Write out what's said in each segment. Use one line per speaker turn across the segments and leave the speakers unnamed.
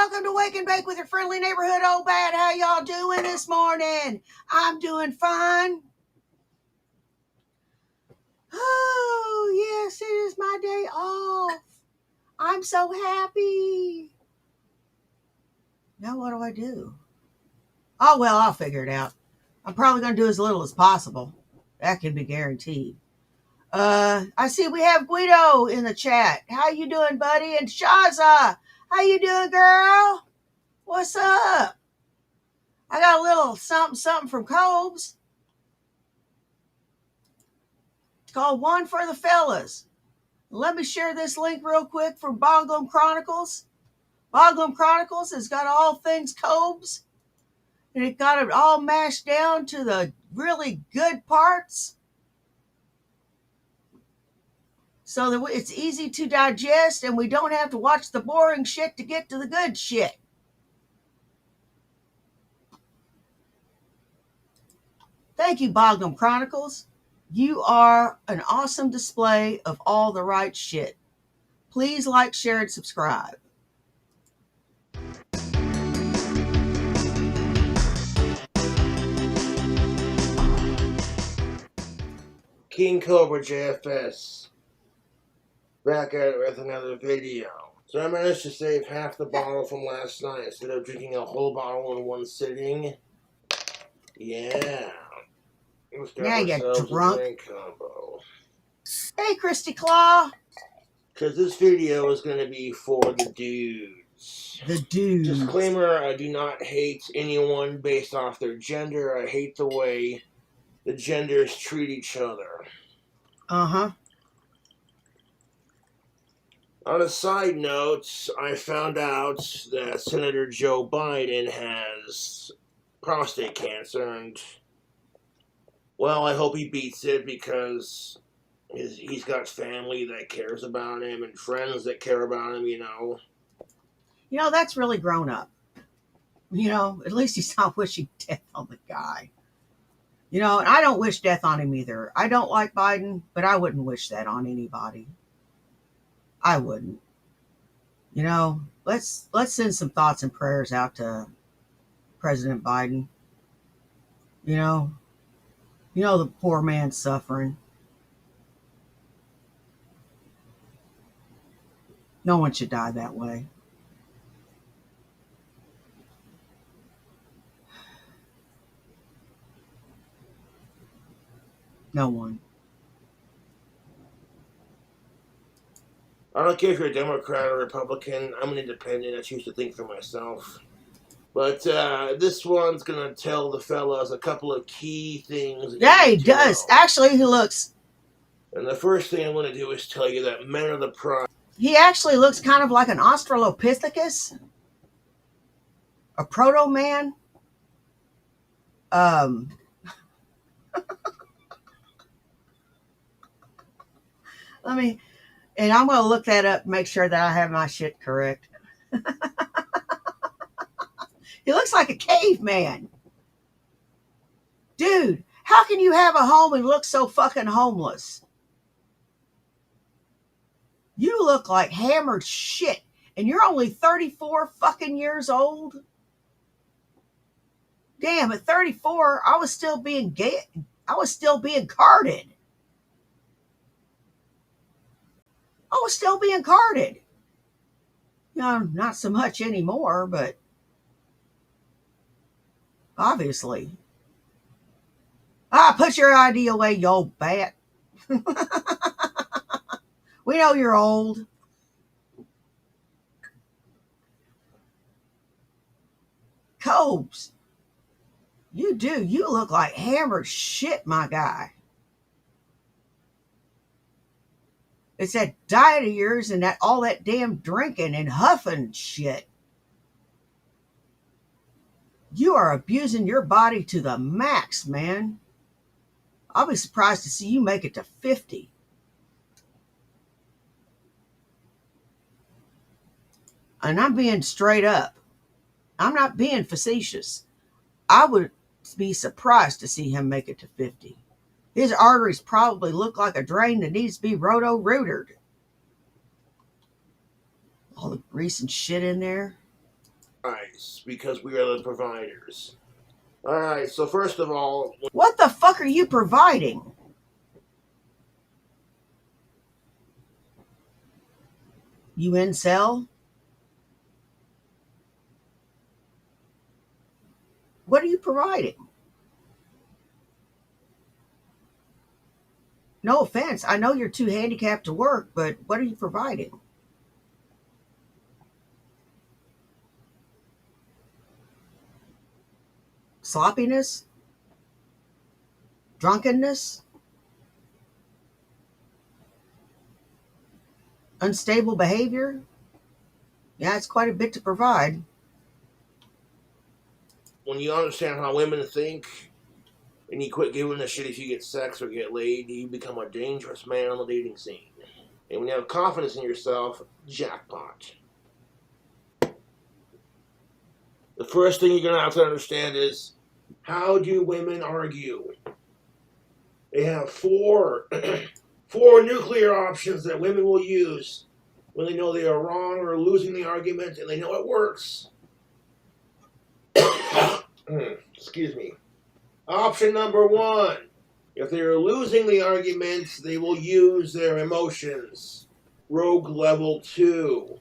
welcome to Wake and Bake with your friendly neighborhood old bat. How y'all doing this morning? I'm doing fine. Oh, yes, it is my day off. I'm so happy. Now what do I do? Oh, well, I'll figure it out. I'm probably going to do as little as possible. That can be guaranteed. I see we have Guido in the chat. How you doing, buddy? And Shaza, how you doing, girl? What's up? I got a little something from Cobes. It's called One for the Fellas. Let me share this link real quick for Boglum Chronicles. Boglum Chronicles has got all things Cobes, and it got it all mashed down to the really good parts, so that it's easy to digest and we don't have to watch the boring shit to get to the good shit. Thank you, Boglum Chronicles. You are an awesome display of all the right shit. Please like, share, and subscribe.
King Cobra JFS, back at it with another video. So I managed to save half the bottle from last night instead of drinking a whole bottle in one sitting. Yeah. Let's grab
Now you
ourselves
drunk.
a drink combo.
Hey, Christy Claw.
Because this video is going to be for the dudes.
The dudes.
Disclaimer, I do not hate anyone based off their gender. I hate the way the genders treat each other.
Uh-huh.
On a side note, I found out that Senator Joe Biden has prostate cancer, and, well, I hope he beats it because he's got family that cares about him and friends that care about him, you know.
You know, that's really grown up. You know, at least he's not wishing death on the guy. You know, and I don't wish death on him either. I don't like Biden, but I wouldn't wish that on anybody. I wouldn't. You know, let's send some thoughts and prayers out to President Biden. You know the poor man's suffering. No one should die that way. No one.
I don't care if you're a Democrat or Republican. I'm an independent. I choose to think for myself. But this one's going to tell the fellas a couple of key things.
Yeah, he does.
Know.
Actually, he looks...
And the first thing I'm going to do is tell you that men are the prize.
He actually looks kind of like an Australopithecus. A proto-man. And I'm going to look that up and make sure that I have my shit correct. He looks like a caveman. Dude, how can you have a home and look so fucking homeless? You look like hammered shit, and you're only 34 fucking years old? Damn, at 34, I was still being gay. I was still being carded. I was still being carded. You know, not so much anymore, but obviously. Put your ID away, you old bat. We know you're old. Cobes, you look like hammered shit, my guy. It's that diet of yours and all that damn drinking and huffing shit. You are abusing your body to the max, man. I'll be surprised to see you make it to 50. And I'm being straight up. I'm not being facetious. I would be surprised to see him make it to 50. His arteries probably look like a drain that needs to be roto-rootered. All the grease and shit in there.
because we are the providers. All right, so first of all,
What the fuck are you providing? You incel? What are you providing? No offense. I know you're too handicapped to work, but what are you providing? Sloppiness? Drunkenness? Unstable behavior? Yeah, it's quite a bit to provide.
when you understand how women think and you quit giving a shit if you get sex or get laid, you become a dangerous man on the dating scene. And when you have confidence in yourself, jackpot. The first thing you're going to have to understand is, how do women argue? They have four four nuclear options that women will use when they know they are wrong or losing the argument and they know it works. Excuse me. Option number one. If they are losing the argument, they will use their emotions. Rogue level 2.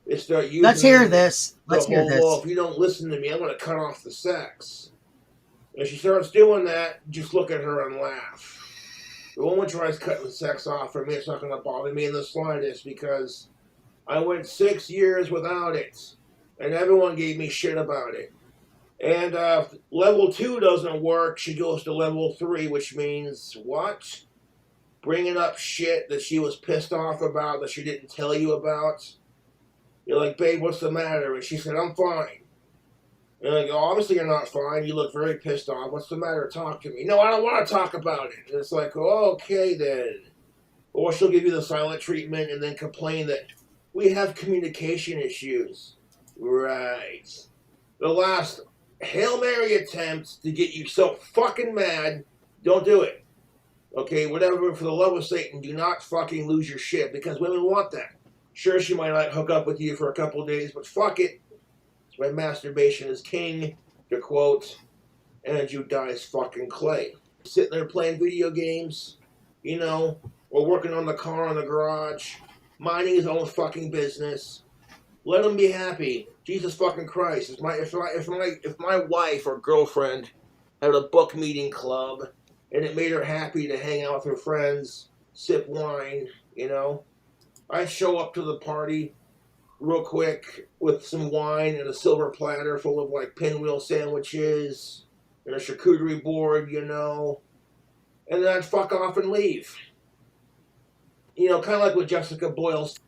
They start using
Let's hear this.
the
Let's hear
whole, well,
this.
if you don't listen to me, I'm going to cut off the sex. If she starts doing that, just look at her and laugh. The woman tries cutting the sex off for me, it's not going to bother me in the slightest because I went 6 years without it, and everyone gave me shit about it. And level 2 doesn't work, she goes to level 3, which means what? Bringing up shit that she was pissed off about that she didn't tell you about. You're like, babe, what's the matter? And she said, I'm fine. And I go, obviously you're not fine. You look very pissed off. What's the matter? Talk to me. No, I don't want to talk about it. And it's like, oh, okay then. Or she'll give you the silent treatment and then complain that we have communication issues. Right. The last Hail Mary attempt to get you so fucking mad, don't do it. Okay, whatever, for the love of Satan, do not fucking lose your shit because women want that. Sure, she might not hook up with you for a couple days, but fuck it. When masturbation is king, to quote Andrew Dice fucking Clay. Sitting there playing video games, or working on the car in the garage, minding his own fucking business. Let him be happy. Jesus fucking Christ. If my wife or girlfriend had a book meeting club and it made her happy to hang out with her friends, sip wine, I'd show up to the party real quick with some wine and a silver platter full of like pinwheel sandwiches and a charcuterie board, and then I'd fuck off and leave. Kind of like with Jessica Boyle's.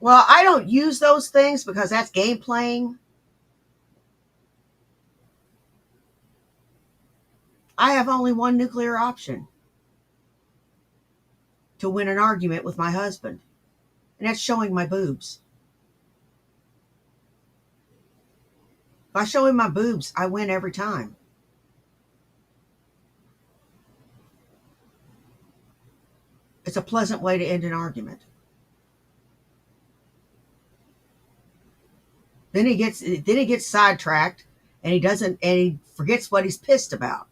Well, I don't use those things because that's game playing. I have only one nuclear option to win an argument with my husband, and that's showing my boobs. If I show him my boobs, I win every time. It's a pleasant way to end an argument. Then he gets sidetracked and he forgets what he's pissed about.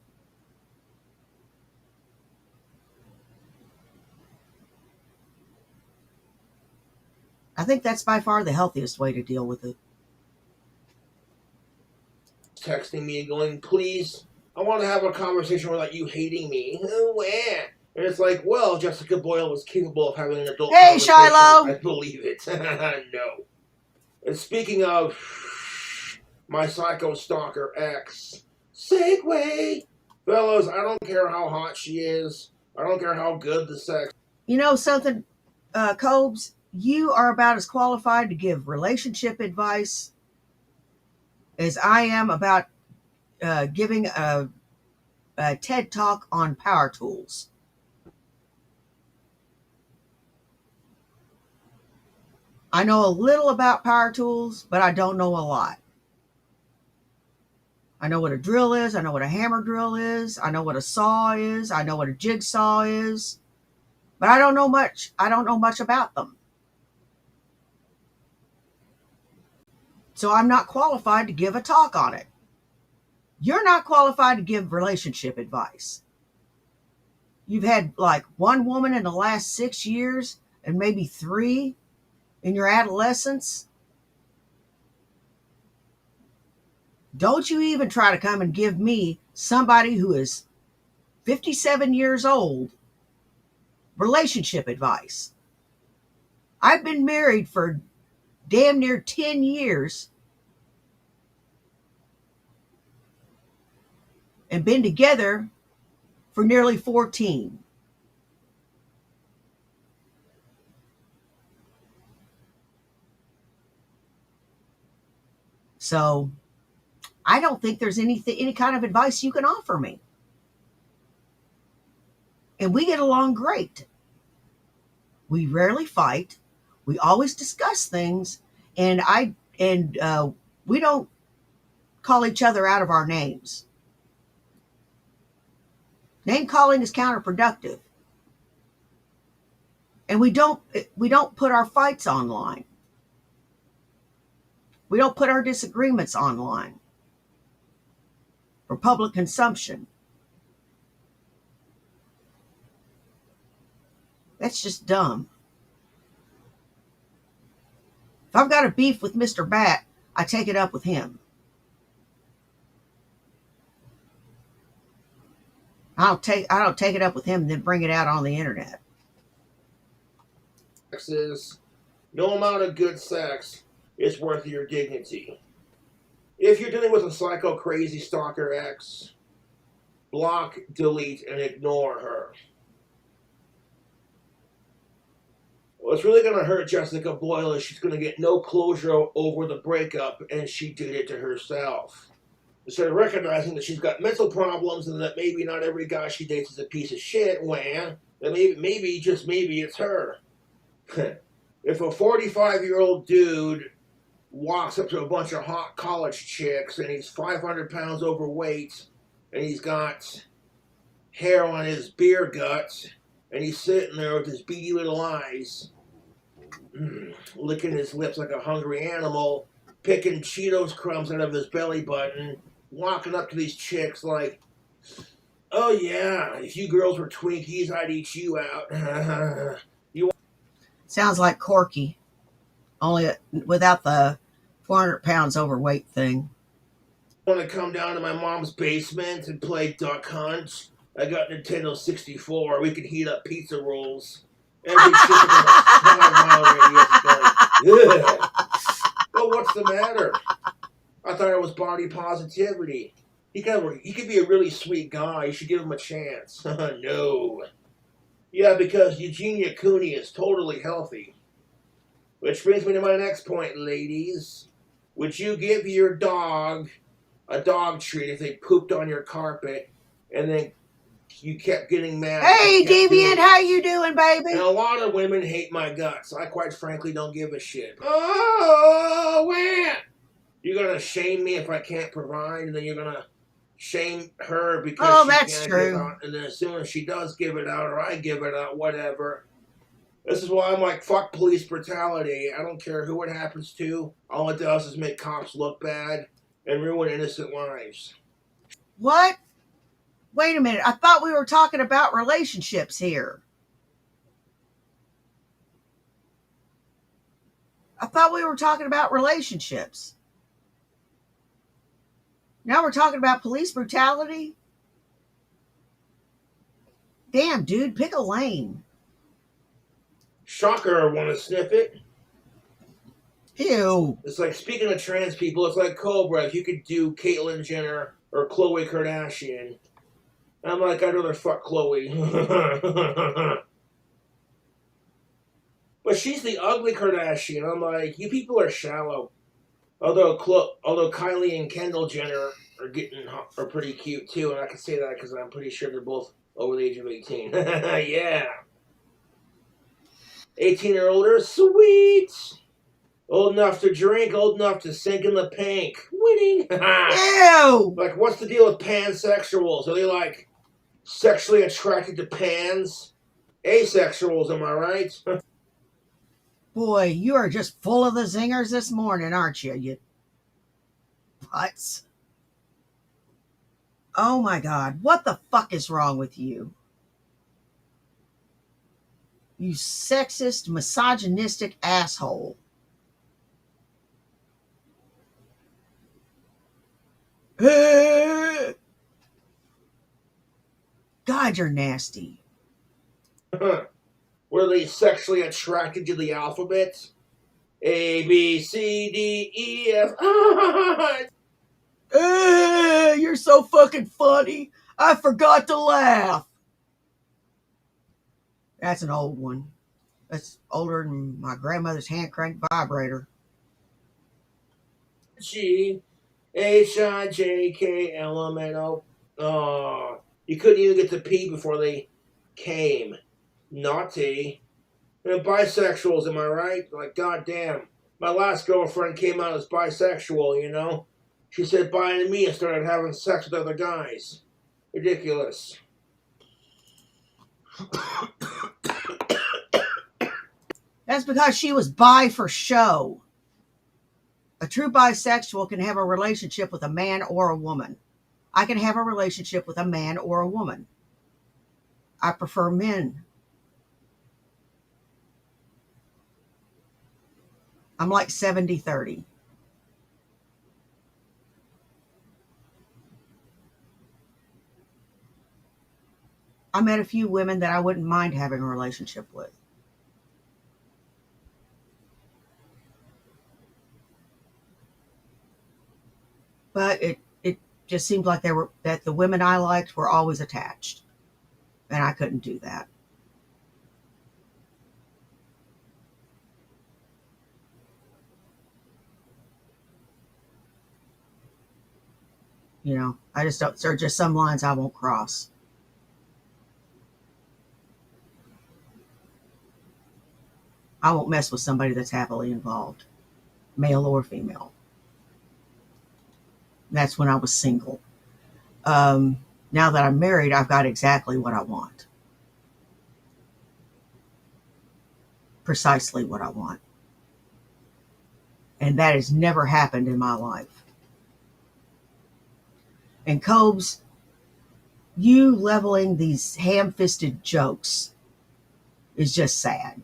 I think that's by far the healthiest way to deal with it.
Texting me and going, please, I want to have a conversation without you hating me. Where? And it's like, well, Jessica Boyle was capable of having an adult conversation.
Shiloh!
I believe it. No. And speaking of my psycho stalker ex, segue. Fellas, I don't care how hot she is. I don't care how good the sex.
You know something, Cobes? You are about as qualified to give relationship advice as I am about giving a TED talk on power tools. I know a little about power tools, but I don't know a lot. I know what a drill is. I know what a hammer drill is. I know what a saw is. I know what a jigsaw is. But I don't know much. I don't know much about them. So I'm not qualified to give a talk on it. You're not qualified to give relationship advice. You've had like one woman in the last 6 years and maybe three in your adolescence. Don't you even try to come and give me, somebody who is 57 years old, relationship advice. I've been married for damn near 10 years and been together for nearly 14. So I don't think there's any kind of advice you can offer me. And we get along great. We rarely fight. We always discuss things, and we don't call each other out of our names. Name calling is counterproductive. And we don't put our fights online. We don't put our disagreements online for public consumption. That's just dumb. If I've got a beef with Mr. Bat, I take it up with him. I don't take it up with him and then bring it out on the internet.
No amount of good sex is worth your dignity. If you're dealing with a psycho crazy stalker ex, block, delete, and ignore her. What's really going to hurt Jessica Boyle is she's going to get no closure over the breakup, and she did it to herself. Instead of recognizing that she's got mental problems and that maybe not every guy she dates is a piece of shit, that maybe, just maybe, it's her. If a 45-year-old dude walks up to a bunch of hot college chicks and he's 500 pounds overweight and he's got hair on his beer guts and he's sitting there with his beady little eyes, licking his lips like a hungry animal, picking Cheetos crumbs out of his belly button, walking up to these chicks like, oh yeah, if you girls were Twinkies, I'd eat you out.
Sounds like Corky, only without the 400 pounds overweight thing.
I want to come down to my mom's basement and play Duck Hunt. I got Nintendo 64. We could heat up pizza rolls. Every chick is going to 5-mile radius going, ugh. Well, what's the matter? I thought it was body positivity. He could be a really sweet guy. You should give him a chance. No. Yeah, because Eugenia Cooney is totally healthy. Which brings me to my next point, ladies. Would you give your dog a dog treat if they pooped on your carpet and then you kept getting mad?
Hey, Deviant, how you doing, baby?
And a lot of women hate my guts. I quite frankly don't give a shit. Oh, when? You're going to shame me if I can't provide, and then you're going to shame her because she
that's
can't
true.
give out, and then as soon as she does give it out or I give it out, whatever. This is why I'm like, fuck police brutality. I don't care who it happens to. All it does is make cops look bad and ruin innocent lives.
What? Wait a minute. I thought we were talking about relationships here. Now we're talking about police brutality? Damn, dude, pick a lane.
Shocker, want to sniff it?
Ew.
It's like, speaking of trans people, it's like Cobra. If you could do Caitlyn Jenner or Khloe Kardashian. I'm like, I'd rather fuck Khloe. But she's the ugly Kardashian. I'm like, you people are shallow. Although Kylie and Kendall Jenner are pretty cute too, and I can say that because I'm pretty sure they're both over the age of 18. Yeah. 18 or older, sweet. Old enough to drink, old enough to sink in the pink. Winning.
Ew.
Like, what's the deal with pansexuals? Are they like sexually attracted to pans? Asexuals, am I right?
Boy, you are just full of the zingers this morning, aren't you? butts. Oh my God. What the fuck is wrong with you? You sexist, misogynistic asshole. God, you're nasty.
Were they sexually attracted to the alphabet? A, B, C, D, E, F.
You're so fucking funny. I forgot to laugh. That's an old one. That's older than my grandmother's hand crank vibrator.
G, H, I, J, K, L, M, N, O. Oh, you couldn't even get to P before they came. Naughty. And bisexuals, am I right? Like, goddamn. My last girlfriend came out as bisexual, you know? She said bye to me and started having sex with other guys. Ridiculous.
That's because she was bi for show. A true bisexual can have a relationship with a man or a woman. I can have a relationship with a man or a woman. I prefer men. I'm like 70-30. I met a few women that I wouldn't mind having a relationship with. But it just seemed like that the women I liked were always attached. And I couldn't do that. You know, I just don't, there are just some lines I won't cross. I won't mess with somebody that's happily involved, male or female. That's when I was single. Now that I'm married, I've got exactly what I want. Precisely what I want. And that has never happened in my life. And Cobes, you leveling these ham-fisted jokes is just sad.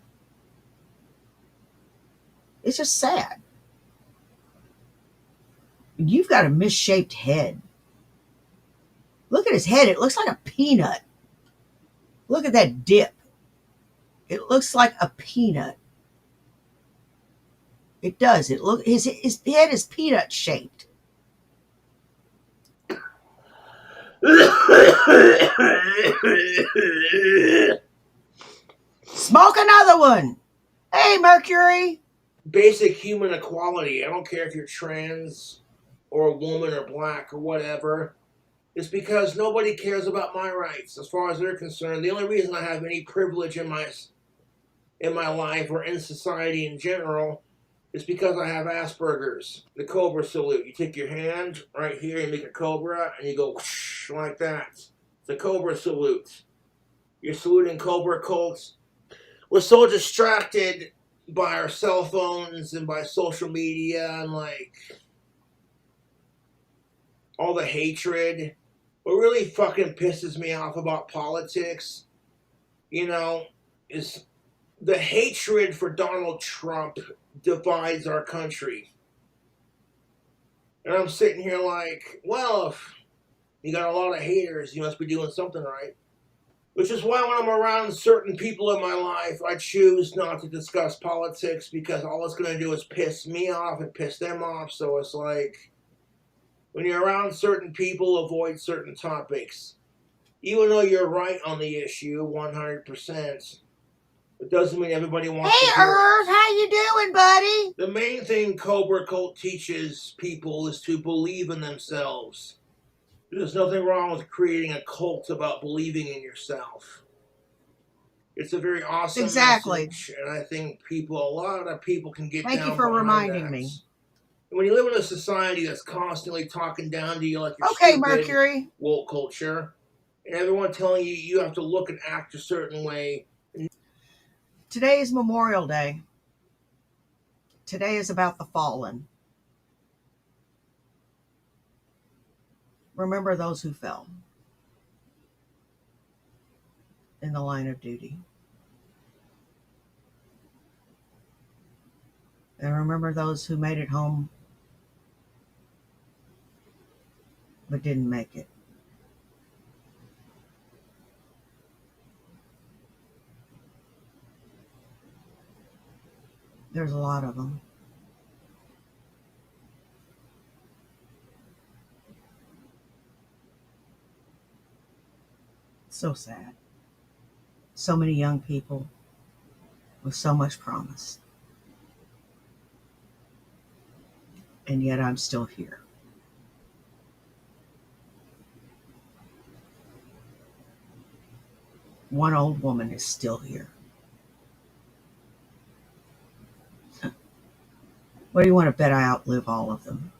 It's just sad. You've got a misshaped head. Look at his head. It looks like a peanut. Look at that dip. It looks like a peanut. It does. His head is peanut shaped. Smoke another one. Hey, Mercury.
Basic human equality. I don't care if you're trans or a woman or black or whatever. It's because nobody cares about my rights as far as they're concerned. The only reason I have any privilege in my life or in society in general is because I have Asperger's. The Cobra salute. You take your hand right here, you make a Cobra, and you go whoosh, like that. It's the Cobra salute. You're saluting Cobra cults. We're so distracted by our cell phones and by social media and like all the hatred. What really fucking pisses me off about politics, you know, is the hatred for Donald Trump divides our country. And I'm sitting here like, well, if you got a lot of haters, you must be doing something right. Which is why when I'm around certain people in my life, I choose not to discuss politics because all it's going to do is piss me off and piss them off. So it's like, when you're around certain people, avoid certain topics. Even though you're right on the issue, 100%, it doesn't mean everybody wants to
Hey,
hear
Irv,
it.
how you doing, buddy?
The main thing Cobra Cult teaches people is to believe in themselves. There's nothing wrong with creating a cult about believing in yourself. It's a very awesome
Exactly.
message, and I think a lot of people can get
Thank you
down
for
behind
reminding
that.
me.
And when you live in a society that's constantly talking down to you like you're
Okay,
stupid,
Mercury.
woke culture, and everyone telling you you have to look and act a certain way.
Today is Memorial Day. Today is about the fallen. Remember those who fell in the line of duty. And remember those who made it home but didn't make it. There's a lot of them. So sad. So many young people with so much promise. And yet I'm still here. One old woman is still here. What do you want to bet I outlive all of them?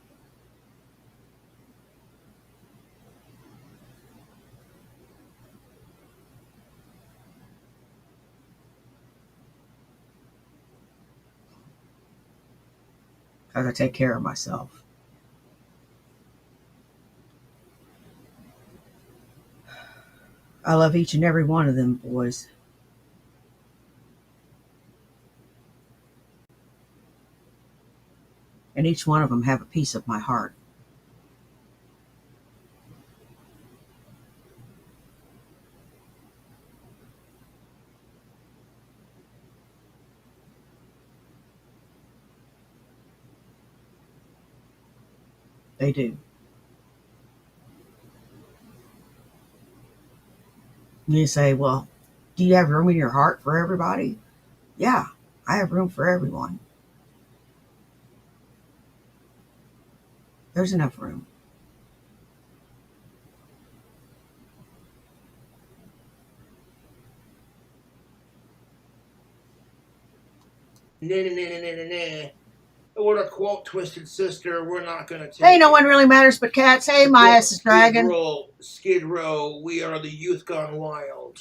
Because I take care of myself. I love each and every one of them boys. And each one of them have a piece of my heart. They do. And you say, well, do you have room in your heart for everybody? Yeah, I have room for everyone. There's enough room.
Nah, nah, nah, nah, nah, nah. What a quote, Twisted Sister. We're not gonna take
Hey, no
it.
one really matters but cats. Hey, my ass is dragging.
Skid Row. We are the youth gone wild.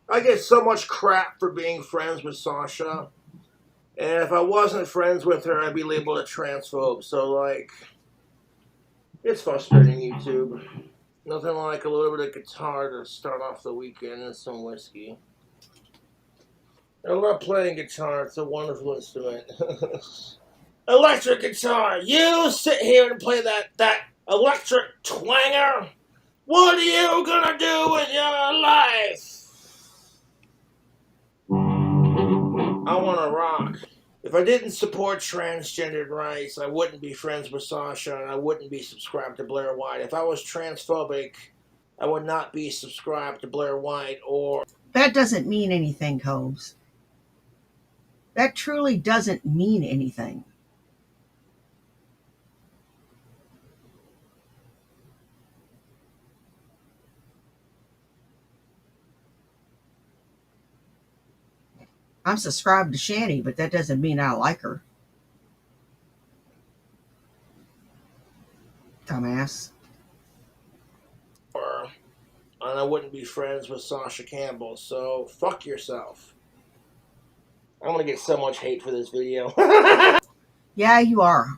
I get so much crap for being friends with Sasha. And if I wasn't friends with her, I'd be labeled a transphobe. So, like, it's frustrating, YouTube. Nothing like a little bit of guitar to start off the weekend and some whiskey. I love playing guitar. It's a wonderful instrument. Electric guitar. You sit here and play that electric twanger. What are you gonna do with your life? I wanna rock. If I didn't support transgendered rights, I wouldn't be friends with Sasha and I wouldn't be subscribed to Blair White. If I was transphobic, I would not be subscribed to Blair White or.
That doesn't mean anything, Combs. That truly doesn't mean anything. I'm subscribed to Shanny, but that doesn't mean I like her. Dumbass.
And I wouldn't be friends with Sasha Campbell, so fuck yourself. I'm gonna get so much hate for this video.
Yeah, you are.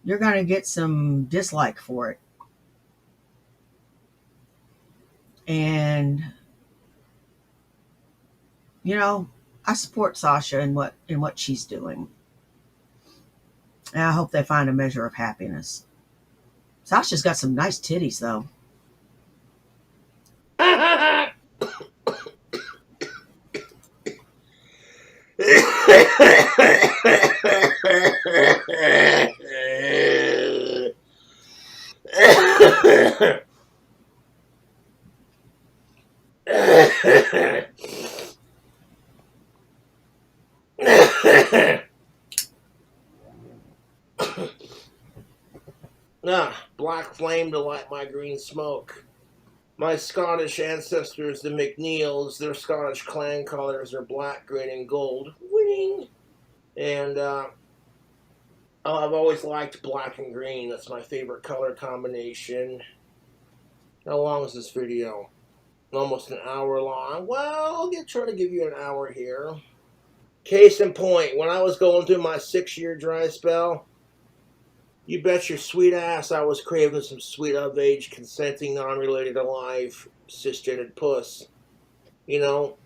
You're going to get some dislike for it. And, you know, I support Sasha in what she's doing. And I hope they find a measure of happiness. Sasha's got some nice titties, though.
Black flame to light my green smoke. My Scottish ancestors, the McNeils, their Scottish clan colours are black, green, and gold. Winning! And I've always liked black and green. That's my favorite color combination. How long is this video? almost an hour long. Well, I'll try to give you an hour here. Case in point, when I was going through my 6-year dry spell, you bet your sweet ass I was craving some sweet of age, consenting, non-related to life, cisgendered puss. You know,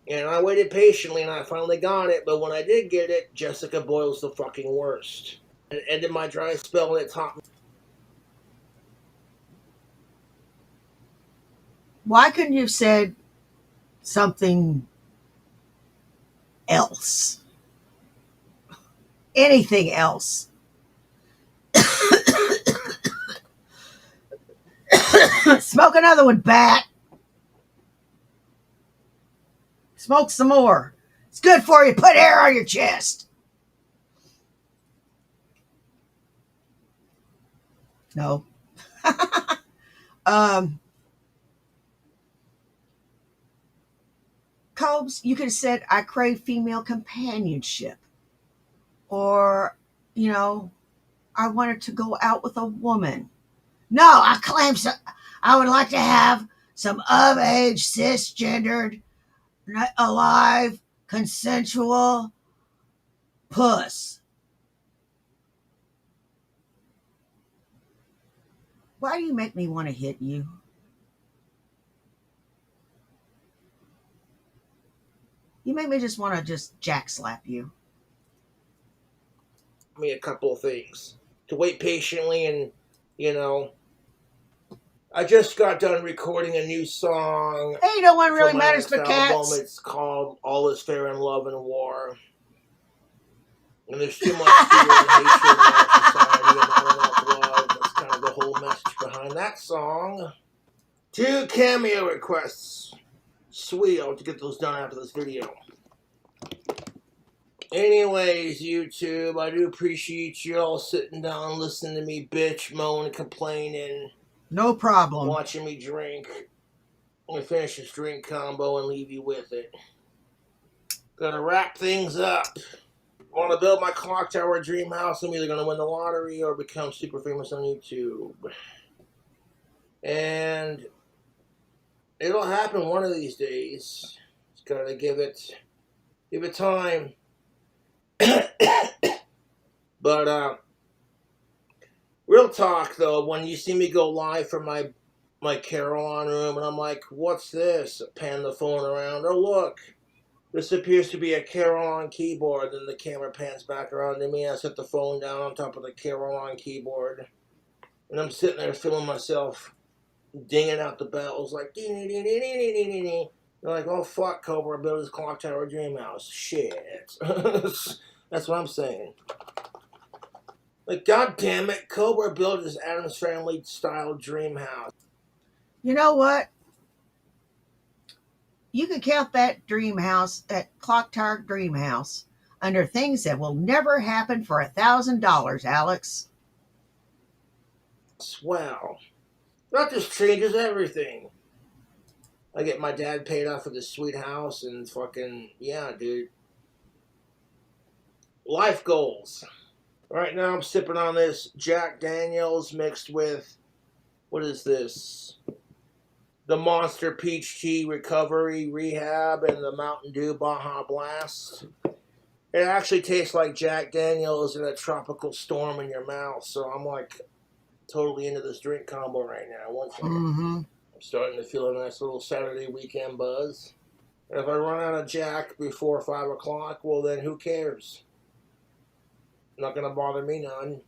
and I waited patiently and I finally got it, but when I did get it, Jessica Boyle's the fucking worst. It ended my dry spell and it taught me.
Why couldn't you have said something else? Anything else? Smoke another one, Bat. Smoke some more. It's good for you. Put hair on your chest. No. um, Cobes, you could have said, I crave female companionship. Or, you know, I wanted to go out with a woman. No, I claim so. I would like to have some of age, cisgendered, alive, consensual puss. Why do you make me want to hit you? You make me just want to just jack slap you.
Me a couple of things. To wait patiently and, you know, I just got done recording a new song
Hey, no one
for
really
my
matters
next
but
album.
cats.
It's called All Is Fair in Love and War. And there's too much fear and hatred in our society and not enough love. That's kind of the whole message behind that song. 2 cameo requests. Sweet, I'll get those done after this video. Anyways, YouTube, I do appreciate you all sitting down, listening to me bitch, moan, complaining,
No problem.
watching me drink. I'm gonna finish this drink combo and leave you with it. Gonna wrap things up. Want to build my clock tower dream house? I'm either gonna win the lottery or become super famous on YouTube. And it'll happen one of these days. Just gotta give it time. But real talk though, when you see me go live from my Carillon room and I'm like, what's this? Pan the phone around. Oh look, this appears to be a Carillon keyboard. Then the camera pans back around to me. I set the phone down on top of the Carillon keyboard, and I'm sitting there feeling myself dinging out the bells like ding ding ding ding ding ding ding. They're like, oh fuck, Cobra built his clock tower dream house. Shit. That's what I'm saying. Like, god damn it, Cobra built his Addams Family style dream house.
You know what? You can count that dream house, that clock tower dream house, under things that will never happen for $1,000, Alex.
Swell. That just changes everything. I get my dad paid off for this sweet house and fucking, yeah, dude. Life goals. Right now I'm sipping on this Jack Daniels mixed with, what is this? The Monster Peach Tea Recovery Rehab and the Mountain Dew Baja Blast. It actually tastes like Jack Daniels in a tropical storm in your mouth, so I'm like totally into this drink combo right now. One second.
Mm-hmm.
I'm starting to feel a nice little Saturday weekend buzz. And if I run out of Jack before 5 o'clock, well then who cares? Not gonna bother me none.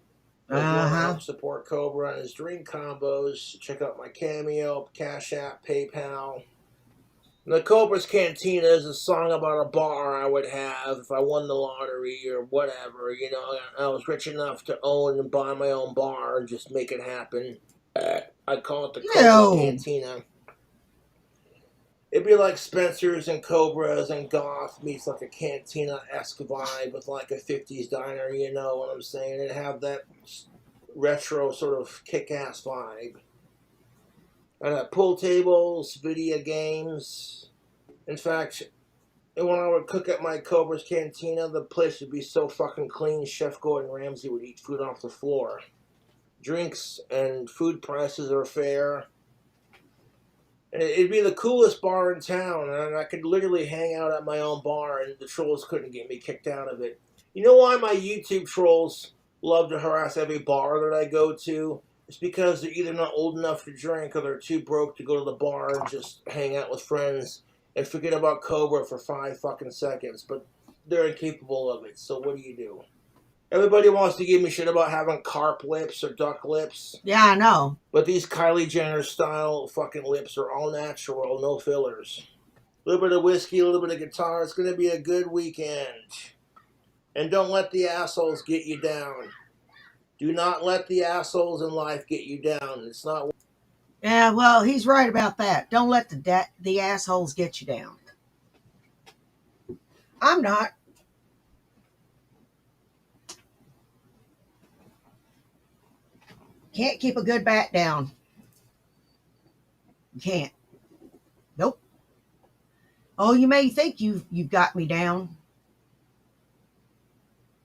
If you want to help support Cobra and his drink combos, check out my Cameo, Cash App, PayPal. The Cobra's Cantina is a song about a bar I would have if I won the lottery or whatever. You know, I was rich enough to own and buy my own bar and just make it happen. I'd call it the Cobra's Cantina. It'd be like Spencer's and Cobra's and Goth meets like a cantina-esque vibe with like a 50s diner, you know what I'm saying? It'd have that retro sort of kick-ass vibe. I'd have pool tables, video games. In fact, when I would cook at my Cobra's Cantina, the place would be so fucking clean, Chef Gordon Ramsay would eat food off the floor. Drinks and food prices are fair. And it'd be the coolest bar in town, and I could literally hang out at my own bar, and the trolls couldn't get me kicked out of it. You know why my YouTube trolls love to harass every bar that I go to? It's because they're either not old enough to drink or they're too broke to go to the bar and just hang out with friends and forget about Cobra for 5 fucking seconds. But they're incapable of it, so what do you do? Everybody wants to give me shit about having carp lips or duck lips.
Yeah, I know.
But these Kylie Jenner style fucking lips are all natural, no fillers. A little bit of whiskey, a little bit of guitar. It's going to be a good weekend. And don't let the assholes get you down. Do not let the assholes in life get you down. It's not.
Yeah, well, he's right about that. Don't let the assholes get you down. I'm not. Can't keep a good bat down. You can't. Nope. Oh, you may think you've got me down.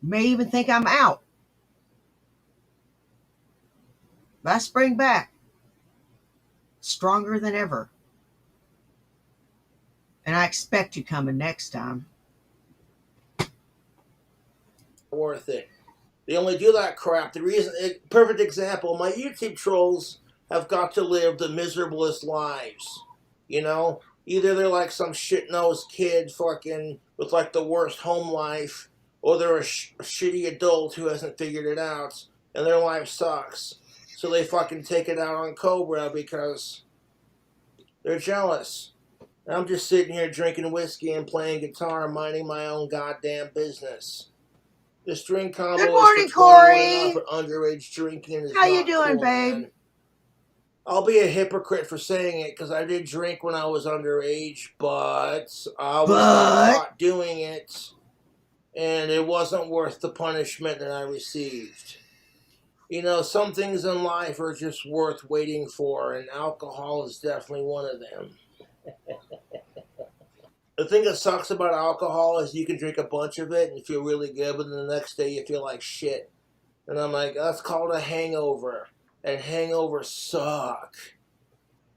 You may even think I'm out. But I spring back stronger than ever. And I expect you coming next time.
Worth it. They only do that crap. The reason, perfect example, my YouTube trolls have got to live the miserablest lives. You know, either they're like some shit nosed kid fucking with like the worst home life, or they're a shitty adult who hasn't figured it out, and their life sucks. So they fucking take it out on Cobra because they're jealous. And I'm just sitting here drinking whiskey and playing guitar, minding my own goddamn business. This drink
Good
combo is for
morning,
21 and up,
Corey.
or underage drinking is
How you
not
doing,
cool,
babe?
man. I'll be a hypocrite for saying it because I did drink when I was underage, but I was not
But
caught doing it, and it wasn't worth the punishment that I received. You know, some things in life are just worth waiting for, and alcohol is definitely one of them. The thing that sucks about alcohol is you can drink a bunch of it and you feel really good, but then the next day you feel like shit. And I'm like, that's called a hangover. And hangovers suck.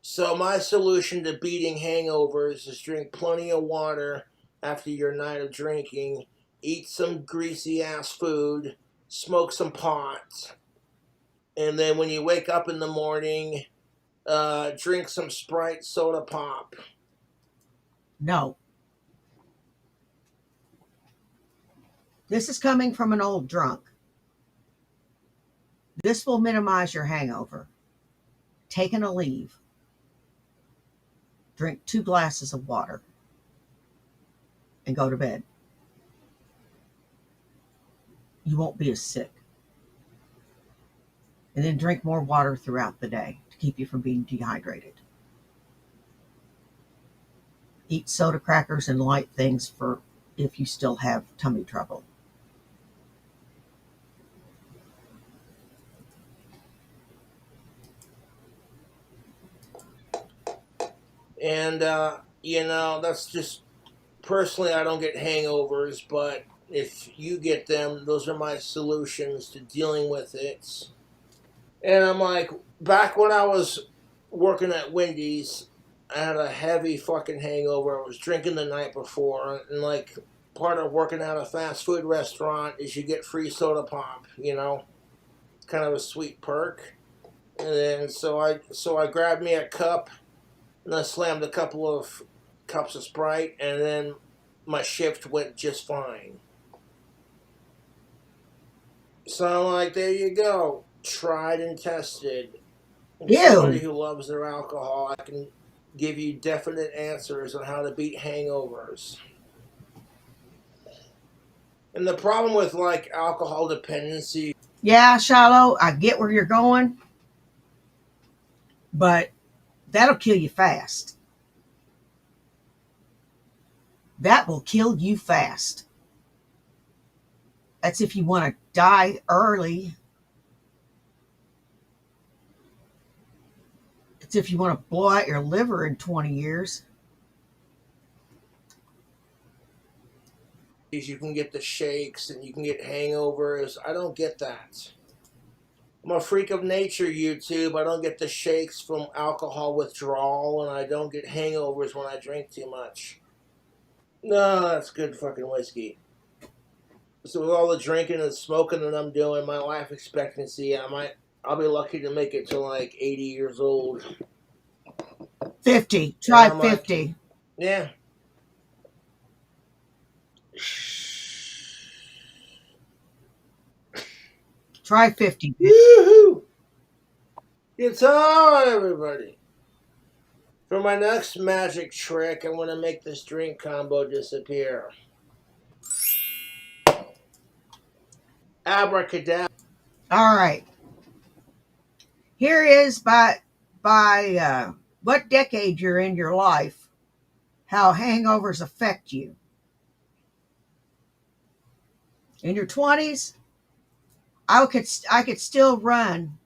So my solution to beating hangovers is drink plenty of water after your night of drinking, eat some greasy ass food, smoke some pot, and then when you wake up in the morning, drink some Sprite soda pop.
no, this is coming from an old drunk. This will minimize your hangover. Taking a leave. Drink 2 glasses of water and go to bed. You won't be as sick. And then drink more water throughout the day to keep you from being dehydrated. Eat soda crackers and light things for if you still have tummy trouble.
And, you know, that's just personally, I don't get hangovers, but if you get them, those are my solutions to dealing with it. And I'm like, back when I was working at Wendy's, I had a heavy fucking hangover. I was drinking the night before, and like part of working at a fast food restaurant is you get free soda pop. You know, it's kind of a sweet perk. And then so I grabbed me a cup and I slammed a couple of cups of Sprite, and then my shift went just fine. So I'm like, there you go, tried and tested. And somebody
Ew.
who loves their alcohol, I can give you definite answers on how to beat hangovers. And the problem with like alcohol dependency,
Yeah, Shiloh, I get where you're going, but that'll kill you fast. That will kill you fast. That's if you want to die early. It's if you want to blow out your liver in 20 years.
is you can get the shakes and you can get hangovers. I don't get that. I'm a freak of nature, YouTube. I don't get the shakes from alcohol withdrawal, and I don't get hangovers when I drink too much. No, that's good fucking whiskey. So with all the drinking and smoking that I'm doing, my life expectancy, I'll be lucky to make it to like 80 years old.
50.
And
Try
I'm like,
50.
yeah.
Try 50.
Woohoo! It's on, everybody. For my next magic trick, I'm going to make this drink combo disappear. Abracadabra.
All right. Here is by what decade you're in your life, how hangovers affect you. In your 20s, I could still run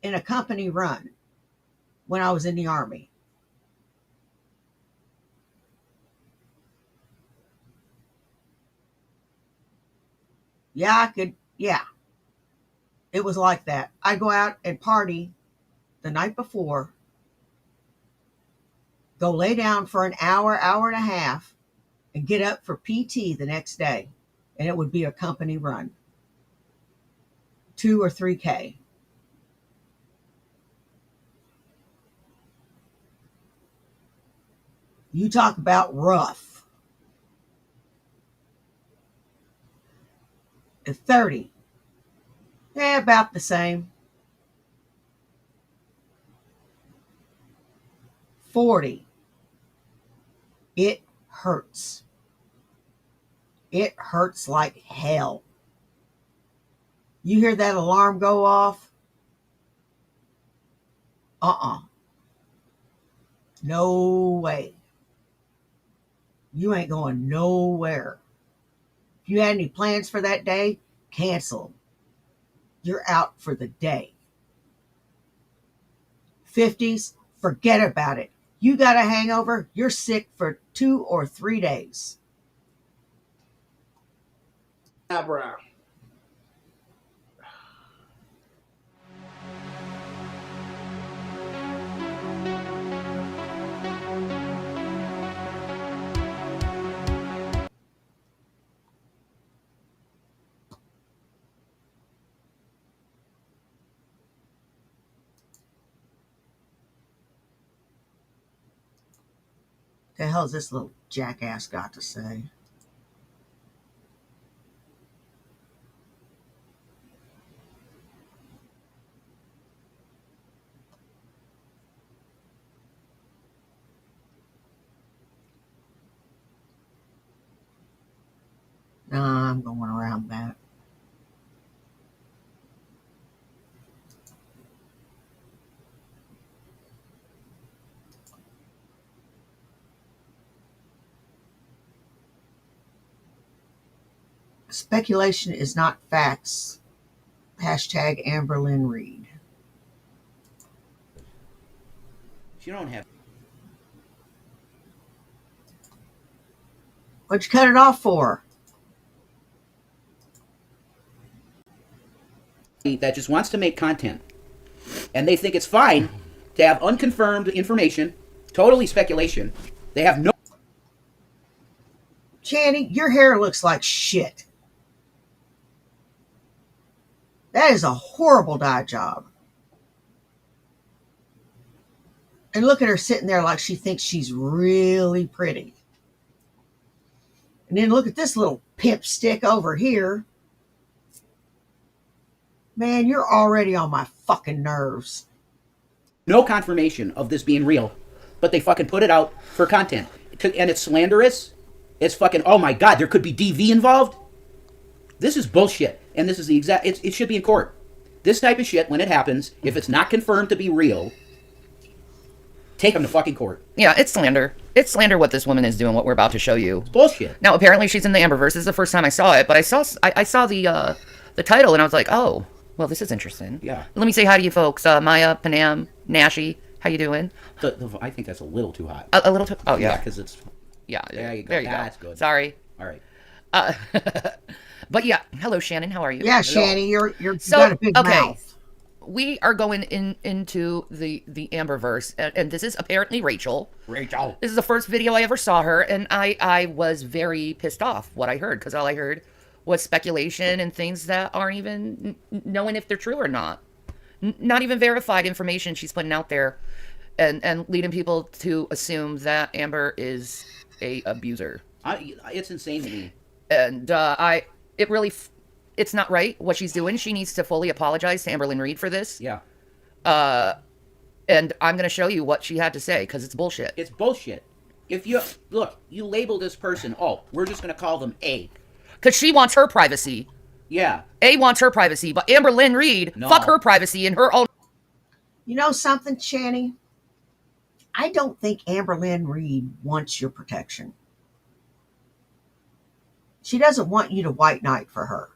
in a company run when I was in the Army. Yeah, I could. Yeah, it was like that. I'd go out and party the night before, go lay down for an hour, hour and a half, and get up for PT the next day. And it would be a company run, 2 or 3K. You talk about rough. At 30, about the same. 40, it hurts. It hurts like hell. You hear that alarm go off? No way. You ain't going nowhere. If you had any plans for that day, cancel them. You're out for the day. 50s, forget about it. You got a hangover, you're sick for 2 or 3 days.
Abra.
The hell's this little jackass got to say? Nah, I'm going around that. Speculation is not facts. Hashtag Amberlynn Reed.
You don't have.
What'd you cut it off for?
That just wants to make content. And they think it's fine to have unconfirmed information, totally speculation. They have no.
Channing, your hair looks like shit. That is a horrible dye job. And look at her sitting there like she thinks she's really pretty. And then look at this little pimp stick over here. Man, you're already on my fucking nerves.
No confirmation of this being real, but they fucking put it out for content. And it's slanderous. It's fucking, oh my God, there could be DV involved. This is bullshit. And this is the exact, it should be in court. This type of shit, when it happens, if it's not confirmed to be real, take them to fucking court.
Yeah, it's slander. It's slander what this woman is doing, what we're about to show you.
It's bullshit.
Now, apparently she's in the Amberverse. This is the first time I saw it, but I saw the title, and I was like, oh, well, this is interesting.
Yeah.
Let me say hi to you folks. Maya, Panam, Nashi, how you doing?
I think that's a little too hot.
A little too... Oh, yeah.
Because it's...
Yeah.
There you go.
There you
That's
go.
good.
Sorry.
All right.
But yeah, hello, Shannon. How are you?
Yeah, Shanny, you
So,
got a big
okay.
mouth.
we are going into the Amberverse, and this is apparently Rachel.
Rachel.
This is the first video I ever saw her, and I was very pissed off what I heard, because all I heard was speculation and things that aren't even knowing if they're true or not. Not even verified information she's putting out there, and leading people to assume that Amber is a abuser.
It's insane to me.
And it's not right what she's doing. She needs to fully apologize to Amberlynn Reed for this.
Yeah.
And I'm going to show you what she had to say, because it's bullshit.
It's bullshit. If you look, you label this person, oh, we're just going to call them A.
Because she wants her privacy.
Yeah.
A wants her privacy, but Amberlynn Reed,
No.
fuck her privacy in her own.
You know something, Channy? I don't think Amberlynn Reed wants your protection. She doesn't want you to white knight for her.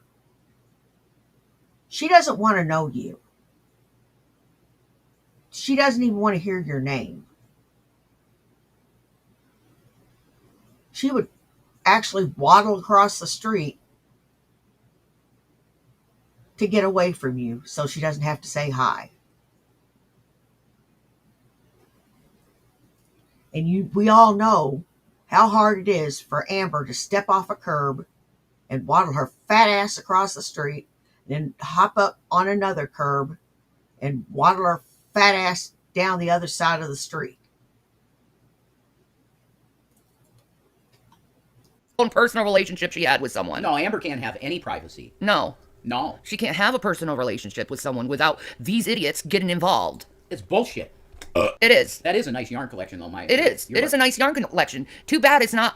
She doesn't want to know you. She doesn't even want to hear your name. She would actually waddle across the street to get away from you so she doesn't have to say hi. And we all know how hard it is for Amber to step off a curb and waddle her fat ass across the street, then hop up on another curb and waddle her fat ass down the other side of the street.
Own personal relationship she had with someone.
No, Amber can't have any privacy.
No.
No.
She can't have a personal relationship with someone without these idiots getting involved.
It's bullshit.
It is.
That is a nice yarn collection, though,
It is. It is a nice yarn collection. Too bad it's not,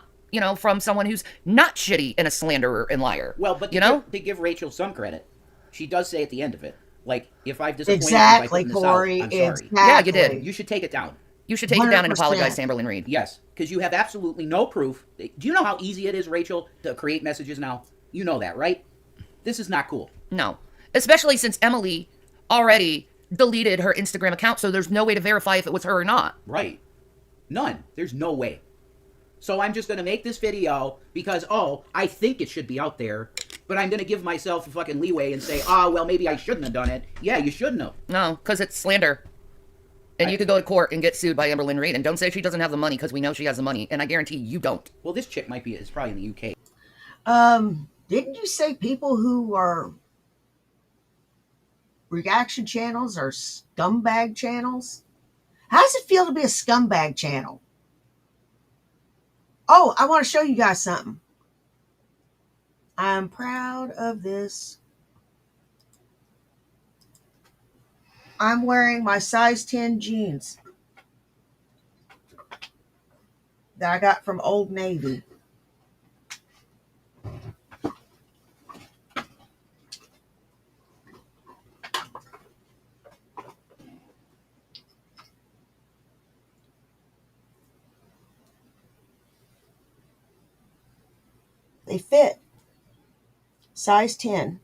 from someone who's not shitty and a slanderer and liar.
Well, but to give Rachel some credit, she does say at the end of it, like, if I've disappointed
Exactly,
you by putting
Corey.
this out, I'm sorry.
Exactly.
Yeah, you did.
You should take it down.
You should take it down and
100%.
apologize to Amberlynn Reed.
Yes, because you have absolutely no proof. Do you know how easy it is, Rachel, to create messages now? You know that, right? This is not cool.
No. Especially since Emily already deleted her Instagram account, so there's no way to verify if it was her or not.
Right. None. There's no way. So I'm just going to make this video because, I think it should be out there, but I'm going to give myself a fucking leeway and say, well, maybe I shouldn't have done it. Yeah, you shouldn't have.
No, because it's slander. And you could go to court and get sued by Amberlynn Reed. And don't say she doesn't have the money, because we know she has the money. And I guarantee you don't.
Well, this chick is probably in the UK.
Didn't you say people who are reaction channels are scumbag channels? How does it feel to be a scumbag channel? Oh, I want to show you guys something. I'm proud of this. I'm wearing my size 10 jeans that I got from Old Navy. They fit. Size 10.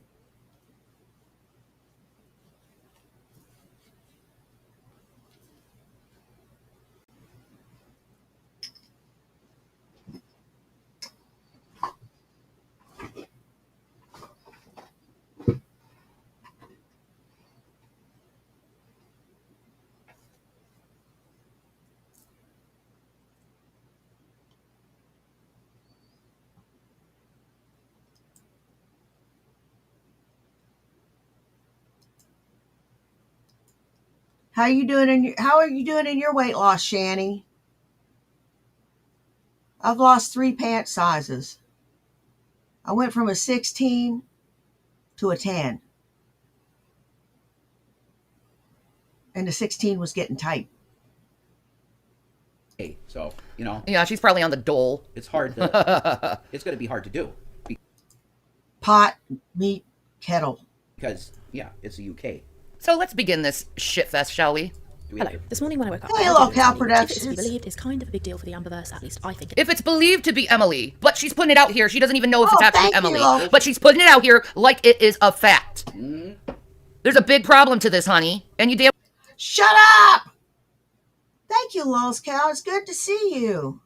How are you doing in your weight loss, Shanny? I've lost 3 pant sizes. I went from a 16 to a 10. And the 16 was getting tight.
So,
Yeah, she's probably on the dole.
it's hard to, it's going to be hard to do
Pot, meat, kettle.
because, it's the UK.
So let's begin this shitfest, shall we?
Hello. This morning when I woke up,
Hey,
I
local
was Emily, which, if it's to
Productions.
be believed, is kind of a big deal for the Amberverse, at least I think.
If it's believed to be Emily, but she's putting it out here, she doesn't even know if it's actually
thank you,
Emily.
Lo.
But she's putting it out here like it is a fact. There's a big problem to this, honey. And you damn
Shut up! Thank you, Lols Cow. It's good to see you.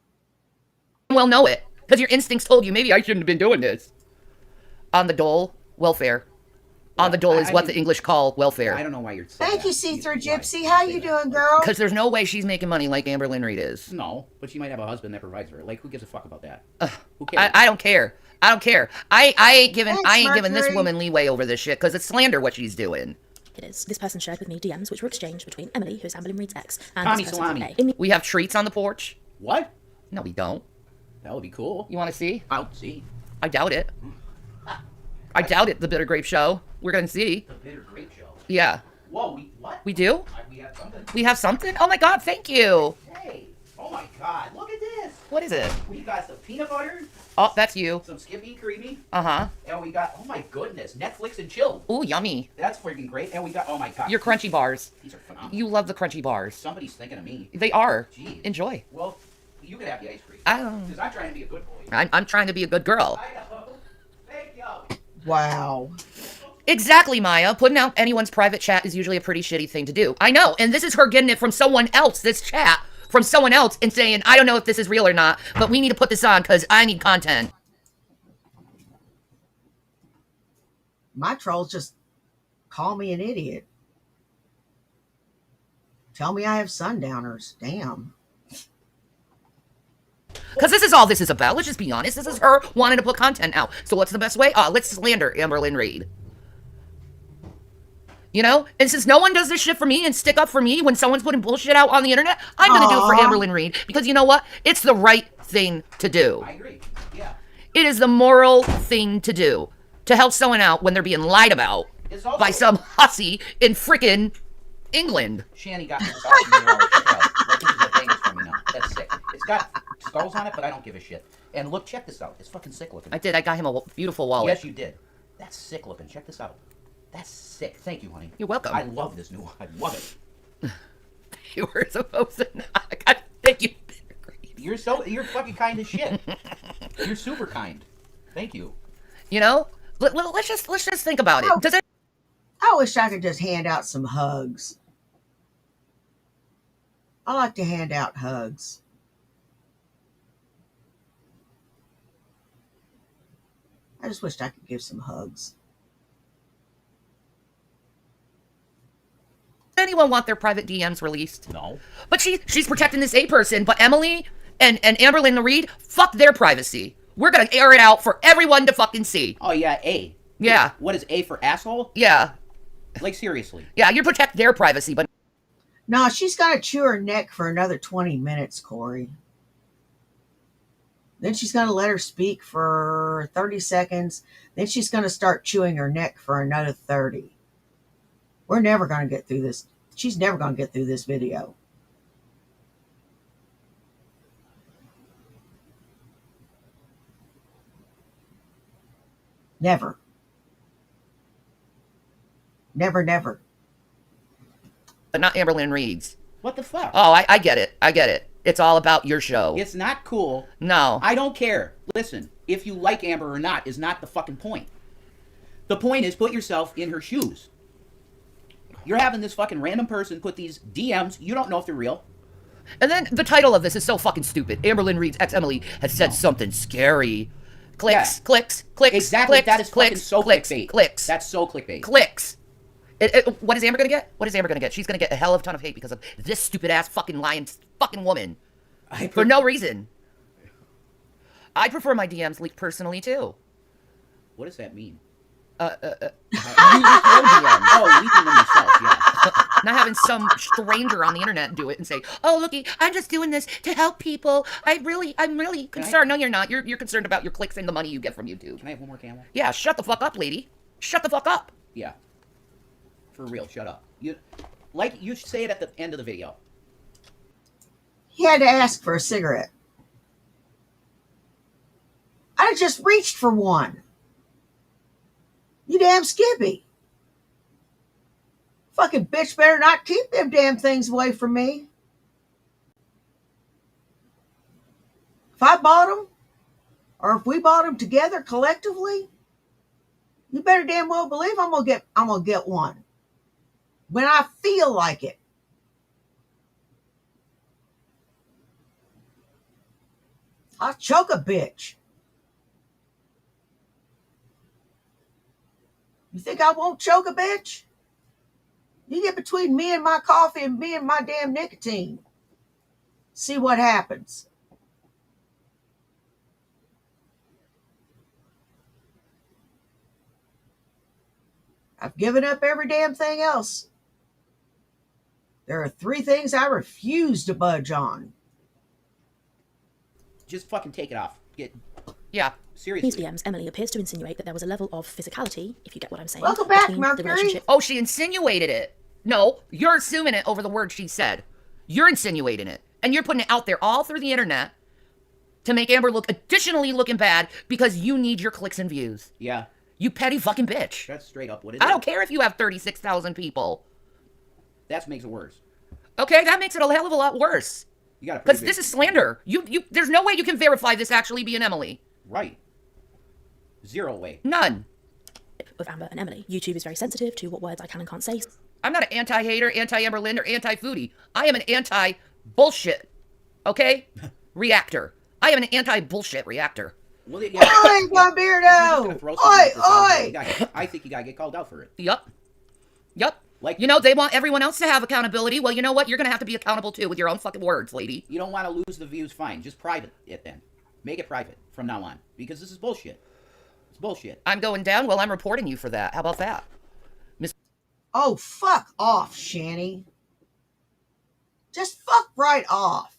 well know it. Because your instincts told you, maybe I shouldn't have been doing this. On the dole, welfare. On the dole is
I
what
mean,
the English call welfare.
I don't know why you're saying
Thank
that.
you, See-Through
Why?
Gypsy. How
Say
you
that.
doing, girl?
Because there's no way she's making money like Amber Lynn Reed is.
No, but she might have a husband that provides her. Like, who gives a fuck about that? Who cares?
I don't care. I don't care. I ain't giving
Thanks,
this
Mercury.
woman leeway over this shit because it's slander what she's doing.
It is. This person shared with me DMs which were exchanged between Emily, who's Amber Lynn Reed's ex, and
Tommy
this person
Salami.
called A. In the
We have treats on the porch.
What?
No, we don't.
That would be cool.
You want to see?
I'll see.
I doubt it. I doubt it. The Bitter Grape Show. We're gonna see.
The Bitter Grape Show.
Yeah,
Whoa, what?
we do.
We have something.
We have something. Oh my God! Thank you.
Hey, oh my God, look at this.
What is it?
We got some peanut butter,
Oh, that's you.
some Skippy Creamy,
Uh-huh.
and we got, oh my goodness, Netflix and chill.
Ooh, yummy.
That's freaking great. And we got, oh my God.
Your crunchy bars.
These are phenomenal.
You love the crunchy bars.
Somebody's thinking of me.
They are.
Jeez.
Enjoy.
Well, you could have the ice cream.
Oh.
Because I'm trying to be a good boy.
I'm trying to be a good girl.
I know. Thank you.
Wow.
Exactly, Maya. Putting out anyone's private chat is usually a pretty shitty thing to do. I know. And this is her getting it from someone else, this chat, from someone else, and saying, I don't know if this is real or not, but we need to put this on because I need content.
My trolls just call me an idiot. Tell me I have sundowners. Damn.
Because this is all this is about. Let's just be honest. This is her wanting to put content out. So what's the best way? Let's slander Amber Lynn Reed. You know? And since no one does this shit for me and stick up for me when someone's putting bullshit out on the internet, I'm going to do it for
Aw.
Amber Lynn Reed. Because you know what? It's the right thing to do.
I agree. Yeah.
It is the moral thing to do. To help someone out when they're being lied about
It's also,
by some hussy in frickin' England.
Shanny got me this awesome mural. Like, this is a Vegas from me now. That's sick. It's got skulls on it, but I don't give a shit. And look, check this out. It's fucking sick looking.
I did. I got him a beautiful wallet.
Yes, you did. That's sick looking. Check this out. That's sick. Thank you, honey.
You're welcome.
I love this new one. I love it.
You were supposed to not. God, thank you.
You're fucking kind as shit. You're super kind. Thank you.
You know? Let's just think about it.
Oh.
Does it?
I wish I could just hand out some hugs. I like to hand out hugs. I just wished I could give some hugs.
Does anyone want their private DMs released?
No.
But she's protecting this A person. But Emily and Amber Lynn Reed, fuck their privacy. We're gonna air it out for everyone to fucking see.
Oh yeah, A.
Yeah.
What is A for asshole?
Yeah.
Like seriously.
Yeah, you protect their privacy, but
No, she's got to chew her neck for another 20 minutes, Corey. Then she's going to let her speak for 30 seconds. Then she's going to start chewing her neck for another 30. We're never going to get through this. She's never going to get through this video. Never. Never, never.
not Amber Lynn Reed's.
What the fuck?
Oh, I get it. I get it. It's all about your show.
It's not cool.
No.
I don't care. Listen, if you like Amber or not is not the fucking point. The point is put yourself in her shoes. You're having this fucking random person put these DMs, you don't know if they're real.
And then the title of this is so fucking stupid. Amber Lynn Reed's ex Emily has said something scary. Clicks,
Yeah.
clicks, clicks.
Exactly,
clicks,
that is fucking
clicks,
so
clicks,
clickbait.
clicks.
That's so clickbait.
Clicks. What is Amber gonna get? What is Amber gonna get? She's gonna get a hell of a ton of hate because of this stupid ass fucking lying fucking woman. For no reason. I prefer my DMs leaked personally too.
What does that mean?
You leak your DMs.
Oh, leaking them yourself, yeah.
Not having some stranger on the internet do it and say, "Oh, looky, I'm just doing this to help people. I'm really concerned." No, you're not. You're concerned about your clicks and the money you get from YouTube.
Can I have one more camel?
Yeah, shut the fuck up, lady. Shut the fuck up.
Yeah. For real, shut up. You should say it at the end of the video.
He had to ask for a cigarette. I just reached for one. You damn Skippy. Fucking bitch better not keep them damn things away from me. If I bought them, or if we bought them together collectively, you better damn well believe I'm gonna get one. When I feel like it. I'll choke a bitch. You think I won't choke a bitch? You get between me and my coffee and me and my damn nicotine. See what happens. I've given up every damn thing else. There are 3 things I refuse to budge on.
Just fucking take it off.
Yeah.
Seriously.
These DMs, Emily appears to insinuate that there was a level of physicality, if you get what I'm saying,
Welcome back,
between the
Mercury.
relationship.
Oh, she insinuated it. No, you're assuming it over the words she said. You're insinuating it. And you're putting it out there all through the internet to make Amber look additionally looking bad because you need your clicks and views.
Yeah.
You petty fucking bitch.
That's straight up what it is.
I don't care if you have 36,000 people.
That makes it worse.
Okay, that makes it a hell of a lot worse.
You got to.
Because this is slander. There's no way you can verify this actually being Emily.
Right. Zero way.
None.
With Amber and Emily. YouTube is very sensitive to what words I can and can't say.
I'm not an anti-hater, anti-Amber Lynn, or anti-foodie. I am an anti-bullshit, okay? Reactor. I am an anti-bullshit reactor.
Well, yeah.
Oi, Beardo! Oi!
I think you gotta get called out for it.
Yup.
Like,
You know, they want everyone else to have accountability. Well, you know what? You're going to have to be accountable too with your own fucking words, lady.
you don't want to lose the views, fine. Just private it then. Make it private from now on. Because this is bullshit. It's bullshit.
I'm going down. Well, I'm reporting you for that. How about that?
Oh, fuck off, Shanny. Just fuck right off.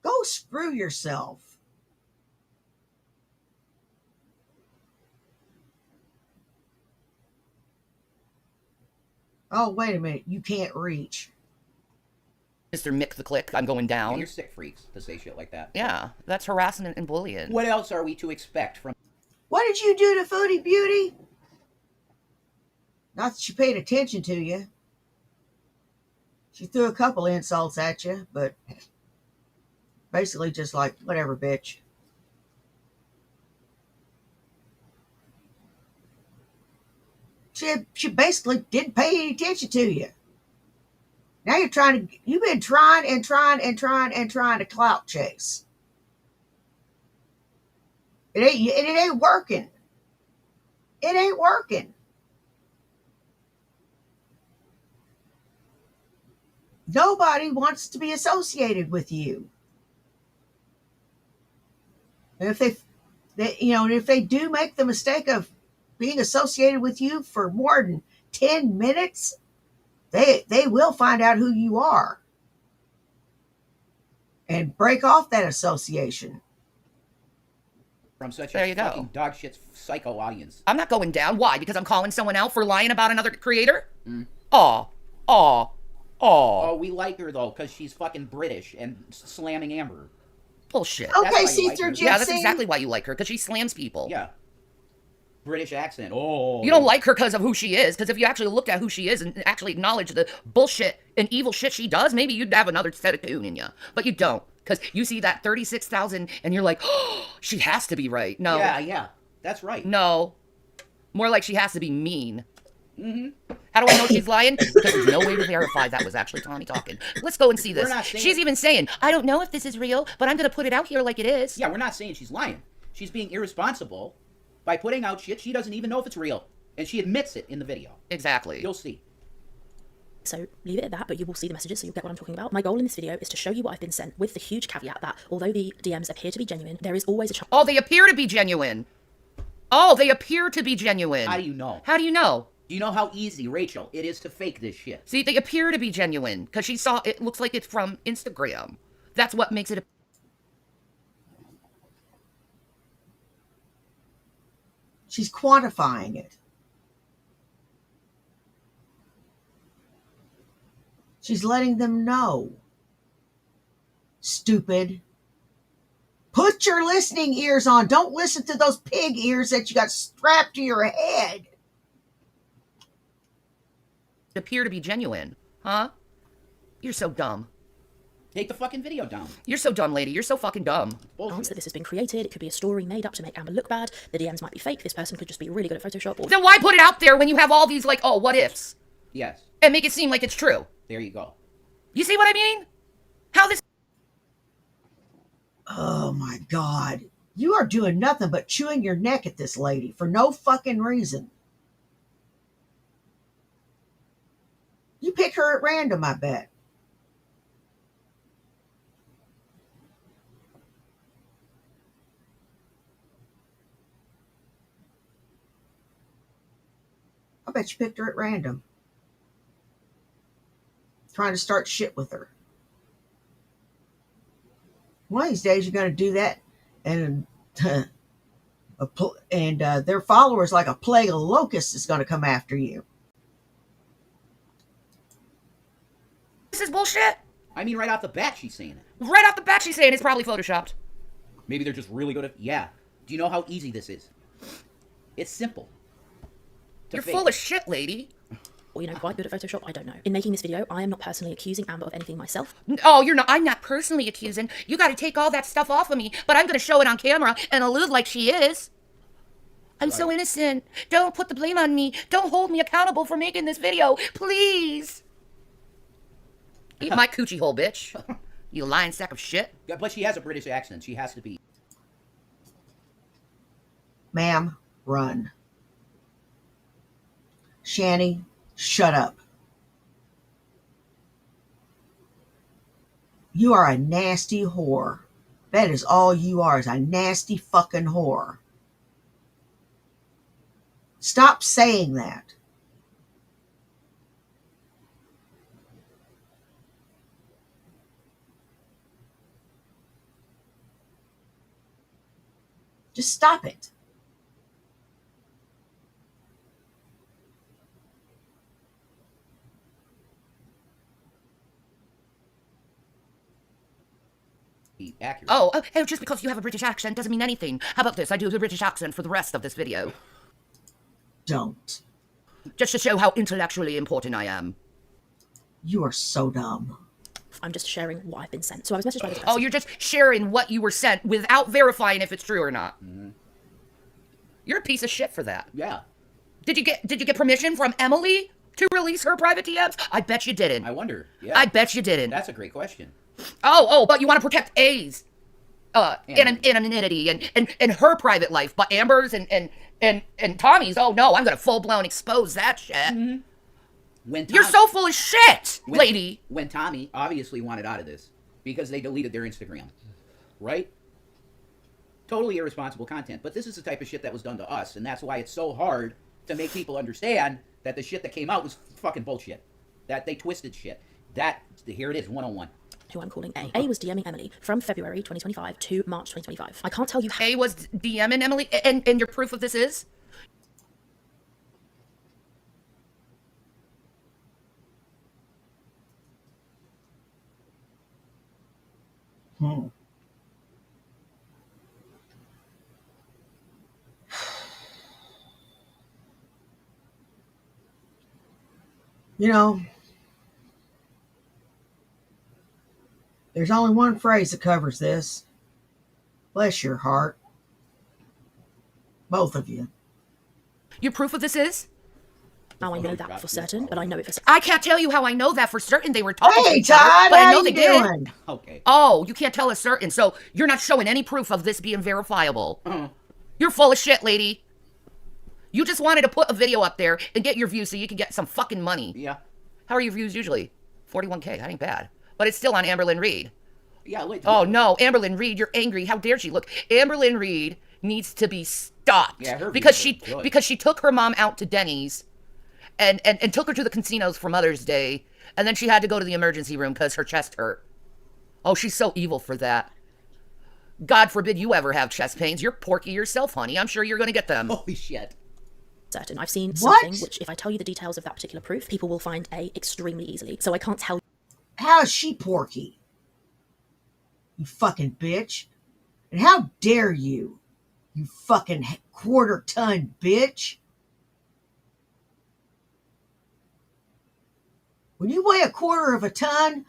Go screw yourself. Oh, wait a minute. You can't reach.
Mr. Mick the Click, I'm going
And
down.
you're sick freaks to say shit like that.
Yeah, that's harassment and bullying.
What else are we to expect from...
What did you do to Foodie Beauty? Not that she paid attention to you. She threw a couple insults at you, but basically just like, whatever, bitch. She basically didn't pay any attention to you. Now you've been trying to clout chase. It ain't working. It ain't working. Nobody wants to be associated with you. And if if they do make the mistake of being associated with you for more than 10 minutes, they will find out who you are and break off that association.
From such
There
a
you go.
fucking dog shit psycho audience.
I'm not going down. Why? Because I'm calling someone out for lying about another creator? Aw.
Oh, we like her though, because she's fucking British and slamming Amber.
Bullshit.
why
Okay,
you
see
like
through
her.
Gypsy.
Yeah, that's exactly why you like her, because she slams people.
Yeah. British accent. Oh.
You don't like her because of who she is, because if you actually looked at who she is and actually acknowledge the bullshit and evil shit she does, maybe you'd have another set of tune in you. But you don't, because you see that 36,000 and you're like, oh, she has to be right. No.
Yeah. That's right.
No. More like she has to be mean. Mm-hmm. How do I know she's lying? Because there's no way to verify that was actually Tommy talking. Let's go and see this.
We're not saying
She's even saying, I don't know if this is real, but I'm going to put it out here like it is.
Yeah, we're not saying she's lying. She's being irresponsible by putting out shit she doesn't even know if it's real. And she admits it in the video.
Exactly.
You'll see.
So leave it at that, but you will see the messages, so you'll get what I'm talking about. My goal in this video is to show you what I've been sent, with the huge caveat that although the DMs appear to be genuine, there is always a chance.
Oh, they appear to be genuine. Oh, they appear to be genuine.
How do you know?
How do you know?
Do you know how easy, Rachel, it is to fake this shit?
See, they appear to be genuine because she saw it looks like it's from Instagram. That's what makes it.
She's quantifying it. She's letting them know. Stupid. Put your listening ears on. Don't listen to those pig ears that you got strapped to your head.
Appear to be genuine, huh? You're so dumb.
Take the fucking video down.
You're so dumb, lady. You're so fucking dumb.
That this has been created. It could be a story made up to make Amber look bad. The DMs might be fake. This person could just be really good at Photoshop. Or
Then why put it out there when you have all these, what ifs?
Yes.
And make it seem like it's true.
There you go.
You see what I mean? How this
Oh my God. You are doing nothing but chewing your neck at this lady for no fucking reason. You picked her at random, I bet. I bet you picked her at random. Trying to start shit with her. One of these days you're going to do that, and their followers, like a plague of locusts, is going to come after you.
is bullshit.
I mean, right off the bat, she's saying it.
Right off the bat, she's saying it's probably photoshopped.
Maybe they're just really good at. Yeah. Do you know how easy this is? It's simple.
You're full of shit, lady.
Or, quite good at Photoshop, I don't know. In making this video, I am not personally accusing Amber of anything myself.
Oh, you're not. I'm not personally accusing. You got to take all that stuff off of me, but I'm going to show it on camera and allude like she is. I'm so innocent. Don't put the blame on me. Don't hold me accountable for making this video, please. Eat my coochie hole, bitch. You lying sack of shit.
Yeah, but she has a British accent. She has to be.
Ma'am, run. Shanny, shut up. You are a nasty whore. That is all you are, is a nasty fucking whore. Stop saying that. Just stop it.
Accurate.
Oh, just because you have a British accent doesn't mean anything. How about this? I do the British accent for the rest of this video.
Don't.
Just to show how intellectually important I am.
You are so dumb.
I'm just sharing what I've been sent. So I was messaged by this person.
Oh, you're just sharing what you were sent without verifying if it's true or not.
Mm-hmm.
You're a piece of shit for that.
Yeah.
Did you get permission from Emily to release her private DMs? I bet you didn't.
I wonder. Yeah.
I bet you didn't.
That's a great question.
Oh, but you want to protect A's anonymity and her private life, but Amber's and Tommy's, oh no, I'm gonna full blown expose that shit.
Mm-hmm.
You're so full of shit, lady.
When Tommy obviously wanted out of this because they deleted their Instagram, right? Totally irresponsible content. But this is the type of shit that was done to us, and that's why it's so hard to make people understand that the shit that came out was fucking bullshit. That they twisted shit. Here it is, 101.
Who I'm calling A. A was DMing Emily from February 2025 to March 2025. I can't tell you how.
A was DMing Emily, and your proof of this is?
You know, there's only one phrase that covers this. Bless your heart. Both of you.
Your proof of this is?
Now I know that for certain, but I know it for certain.
I can't tell you how I know that for certain. They were talking to
Hey,
each other,
Todd,
but I
how
know
you
they did.
doing?
Okay.
Oh, you can't tell us certain, so you're not showing any proof of this being verifiable.
Uh-huh.
You're full of shit, lady. You just wanted to put a video up there and get your views so you can get some fucking money.
Yeah.
How are your views usually? 41K, that ain't bad. But it's still on Amberlynn Reed.
Yeah, wait.
Oh no, Amberlynn Reed, you're angry. How dare she? Look, Amberlynn Reed needs to be stopped.
Yeah, her
because
views are good.
because she took her mom out to Denny's and took her to the casinos for Mother's Day, and then she had to go to the emergency room because her chest hurt. Oh, she's so evil for that. God forbid you ever have chest pains. You're porky yourself, honey. I'm sure you're gonna get them.
Holy shit.
Certain. I've seen
What?
something which, if I tell you the details of that particular proof, people will find A extremely easily. So I can't tell
How is she porky? You fucking bitch. And how dare you? You fucking quarter-ton bitch. When you weigh a quarter of a ton,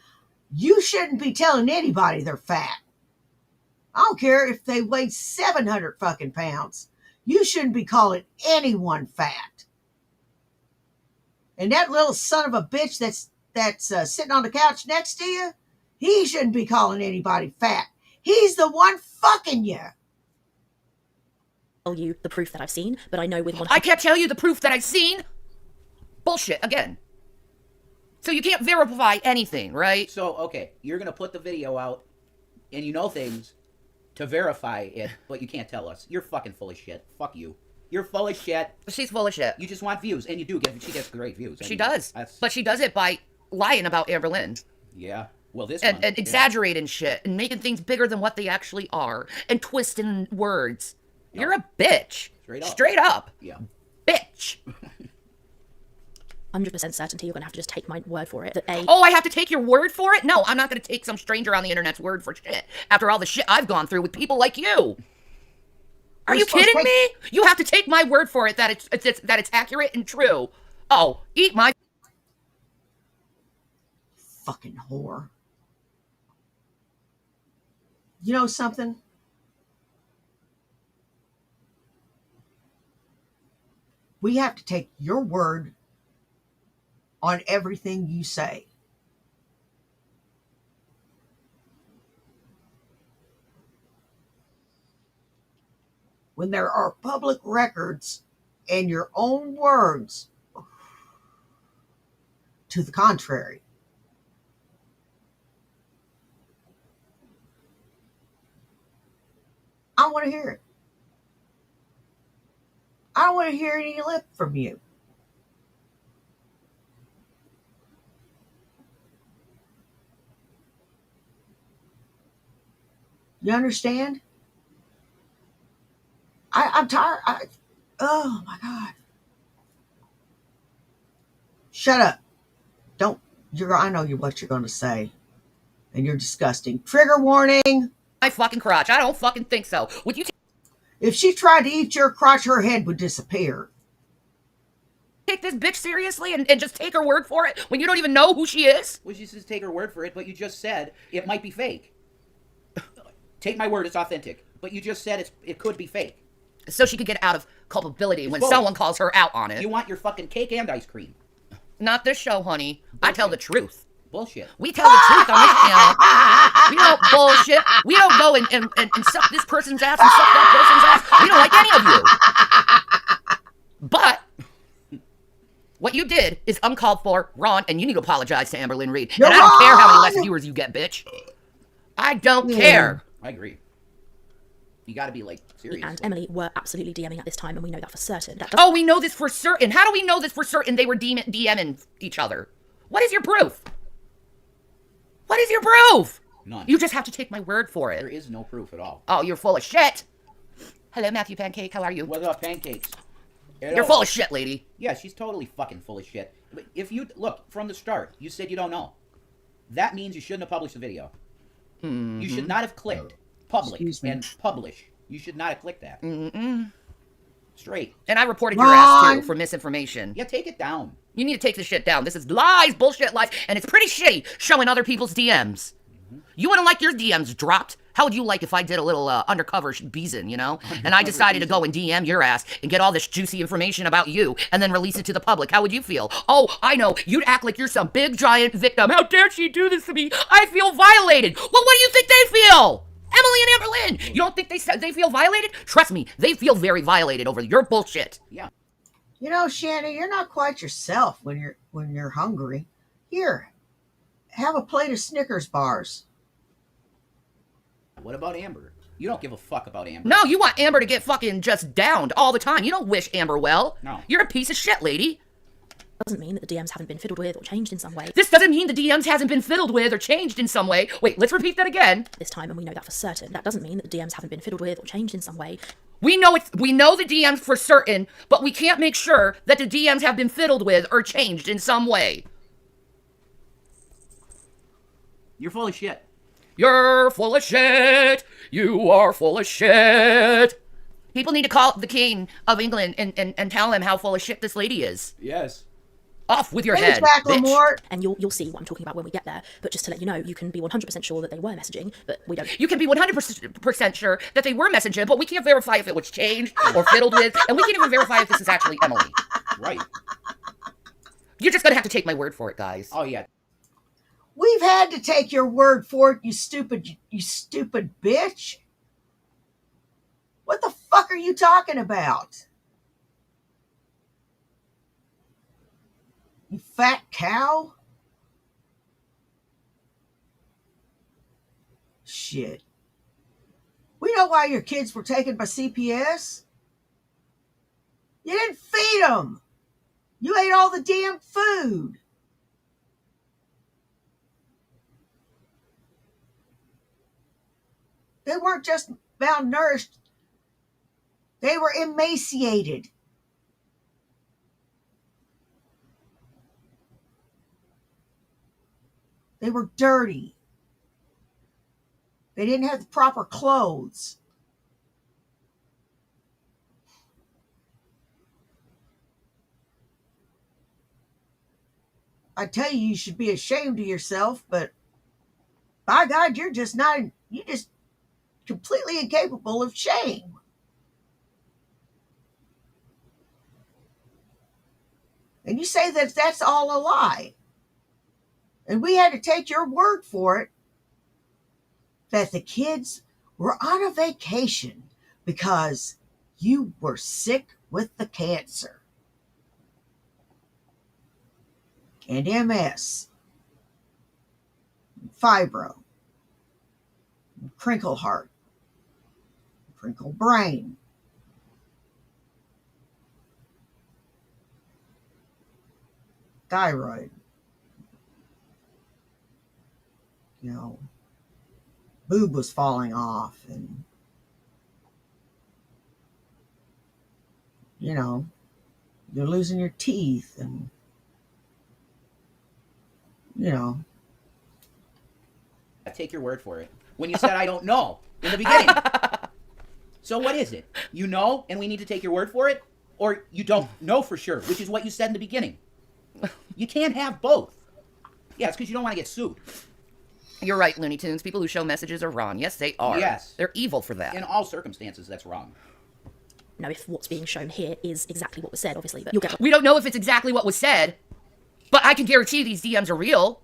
you shouldn't be telling anybody they're fat. I don't care if they weigh 700 fucking pounds. You shouldn't be calling anyone fat. And that little son of a bitch that's sitting on the couch next to you, He shouldn't be calling anybody fat. He's the one fucking you.
Tell you the proof that I've seen, but I know with 100%.
I can't tell you the proof that I've seen. Bullshit, again. So you can't verify anything, right?
So, okay, you're going to put the video out, and you know things to verify it, but you can't tell us. You're fucking full of shit. Fuck you. You're full of shit.
She's full of shit.
You just want views, and you do get. She gets great views.
She does. But she does it by lying about Amber Lynn.
Yeah. Well, this
and,
one.
and exaggerating shit and making things bigger than what they actually are and twisting words. Yep. You're a bitch.
Straight up.
Straight up.
Yeah.
Bitch.
100% certainty you're going to have to just take my word for it. That
Oh, I have to take your word for it? No, I'm not going to take some stranger on the internet's word for shit after all the shit I've gone through with people like you. Are you kidding me? You have to take my word for it that it's accurate and true. Oh, eat my
fucking whore. You know something? We have to take your word on everything you say. When there are public records and your own words to the contrary. I want to hear it. I don't want to hear any lip from you. You understand? I'm tired. Oh my God. Shut up. Don't. I know what you're going to say. And you're disgusting. Trigger warning.
My fucking crotch. I don't fucking think so. Would you
if she tried to eat your crotch, her head would disappear.
Take this bitch seriously and just take her word for it when you don't even know who she is?
Well, you just take her word for it, but you just said it might be fake. Take my word, it's authentic. But you just said it could be fake.
So she could get out of culpability when someone calls her out on it.
You want your fucking cake and ice cream.
Not this show, honey.
Bullshit.
I tell the truth.
Bullshit.
We tell the truth on this channel. We don't bullshit. We don't go and suck this person's ass and suck that person's ass. We don't like any of you. But what you did is uncalled for, wrong, and you need to apologize to Amber Lynn Reid. And I don't care how many less viewers you get, bitch. I don't care.
I agree. You gotta be, like, serious.
And Emily were absolutely DMing at this time, and we know that for certain.
Oh, we know this for certain. How do we know this for certain they were DMing each other? What is your proof? What is your proof?
None.
You just have to take my word for it.
There is no proof at all.
Oh, you're full of shit. Hello, Matthew Pancake. How are you?
What up, pancakes?
You're full of shit, lady.
Yeah, she's totally fucking full of shit. But if you, look, from the start, you said you don't know. That means you shouldn't have published the video. Mm-hmm. You should not have clicked public and publish. You should not have clicked that.
Mm-mm.
Straight.
And I reported your ass, too, for misinformation.
Yeah, take it down.
You need to take this shit down. This is lies, bullshit lies, and it's pretty shitty showing other people's DMs. Mm-hmm. You wouldn't like your DMs dropped. How would you like if I did a little undercover beezing, you know? And I decided to go and DM your ass and get all this juicy information about you and then release it to the public. How would you feel? Oh, I know. You'd act like you're some big, giant victim. How dare she do this to me? I feel violated. Well, what do you think they feel? Emily and Amber Lynn, you don't think they feel violated? Trust me, they feel very violated over your bullshit.
Yeah.
You know, Shannon, you're not quite yourself when you're hungry. Here, have a plate of Snickers bars.
What about Amber? You don't give a fuck about Amber.
No, you want Amber to get fucking just downed all the time. You don't wish Amber well.
No.
You're a piece of shit, lady.
Doesn't mean that the DMs haven't been fiddled with or changed in some way.
This doesn't mean the DMs hasn't been fiddled with or changed in some way. Wait, let's repeat that again.
This time, and we know that for certain. That doesn't mean that the DMs haven't been fiddled with or changed in some way.
We know the DMs for certain, but we can't make sure that the DMs have been fiddled with or changed in some way.
You're full of shit.
You're full of shit. You are full of shit. People need to call the King of England and tell him how full of shit this lady is.
Yes.
Off with your head,
bitch.
And you'll see what I'm talking about when we get there. But just to let you know, you can be 100% sure that they were messaging, but we don't.
You can be 100% sure that they were messaging, but we can't verify if it was changed or fiddled with, and we can't even verify if this is actually Emily.
Right.
You're just gonna have to take my word for it, guys.
Oh, yeah.
We've had to take your word for it, you stupid bitch. What the fuck are you talking about? You fat cow? Shit. We know why your kids were taken by CPS. You didn't feed them. You ate all the damn food. They weren't just malnourished. They were emaciated. They were dirty. They didn't have the proper clothes. I tell you, you should be ashamed of yourself, but by God, you're just completely incapable of shame. And you say that that's all a lie. And we had to take your word for it that the kids were on a vacation because you were sick with the cancer and MS, fibro, crinkle heart, crinkle brain. Thyroid. You know, boob was falling off, and you know, you're losing your teeth, and you know.
I take your word for it. When you said I don't know in the beginning. So what is it? You know, and we need to take your word for it? Or you don't know for sure, which is what you said in the beginning. You can't have both. Yeah, it's because you don't want to get sued.
You're right, Looney Tunes. People who show messages are wrong. Yes, they are.
Yes.
They're evil for that.
In all circumstances, that's wrong.
Know if what's being shown here is exactly what was said, obviously, but you'll get.
We don't know if it's exactly what was said, but I can guarantee these DMs are real.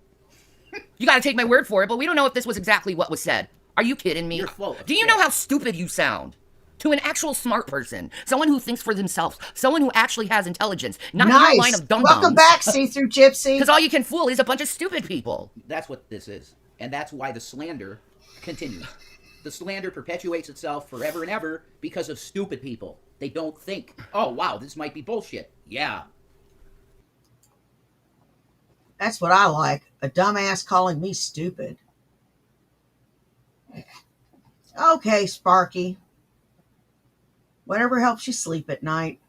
You gotta take my word for it, but we don't know if this was exactly what was said. Are you kidding me?
You're full of
Do you
shit.
know how stupid you sound? To an actual smart person, someone who thinks for themselves, someone who actually has intelligence, not
Nice.
your line of dum-dums.
Welcome back, See-Through Gypsy.
Because all you can fool is a bunch of stupid people.
That's what this is. And that's why the slander continues. The slander perpetuates itself forever and ever because of stupid people. They don't think, oh, wow, this might be bullshit. Yeah.
That's what I like. A dumbass calling me stupid. Okay, Sparky. Whatever helps you sleep at night,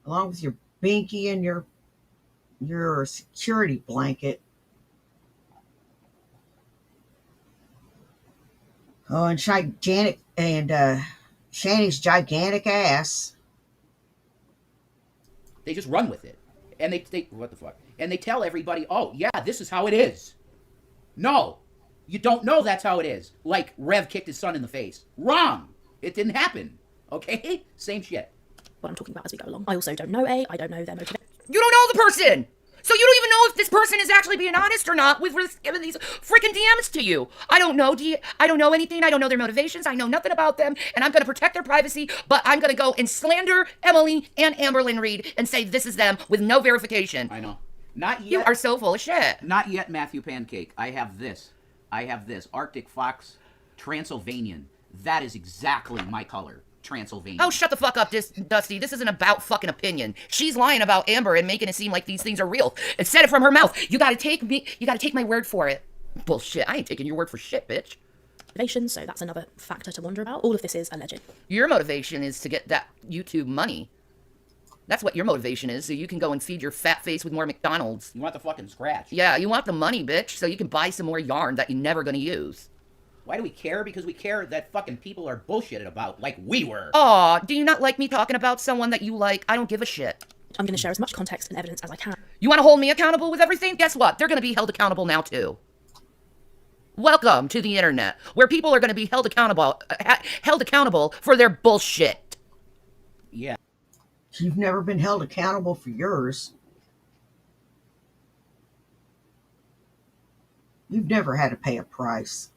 along with your binky and your security blanket. Oh, and gigantic and Shanny's gigantic ass.
They just run with it. And they what the fuck? And they tell everybody, oh, yeah, this is how it is. No, you don't know that's how it is. Like Rev kicked his son in the face. Wrong. It didn't happen. Okay? Same shit.
What I'm talking about as we go along. I also don't know I don't know their motivation.
You don't know the person! So you don't even know if this person is actually being honest or not with giving these freaking DMs to you. I don't know. I don't know anything. I don't know their motivations. I know nothing about them, and I'm going to protect their privacy, but I'm going to go and slander Emily and Amberlynn Reed and say this is them with no verification.
I know. Not yet.
You are so full of shit.
Not yet, Matthew Pancake. I have this. Arctic Fox Transylvanian. That is exactly my color. Transylvania.
Oh, shut the fuck up, Dusty. This isn't about fucking opinion. She's lying about Amber and making it seem like these things are real. It said it from her mouth. You gotta take my word for it. Bullshit. I ain't taking your word for shit, bitch.
Motivation, so that's another factor to wonder about. All of this is alleged.
Your motivation is to get that YouTube money. That's what your motivation is, so you can go and feed your fat face with more McDonald's.
You want the fucking scratch.
Yeah, you want the money, bitch, so you can buy some more yarn that you're never gonna use.
Why do we care? Because we care that fucking people are bullshitted about, like we were.
Aw, do you not like me talking about someone that you like? I don't give a shit.
I'm going to share as much context and evidence as I can.
You want to hold me accountable with everything? Guess what? They're going to be held accountable now, too. Welcome to the internet, where people are going to be held accountable for their bullshit.
Yeah.
You've never been held accountable for yours. You've never had to pay a price.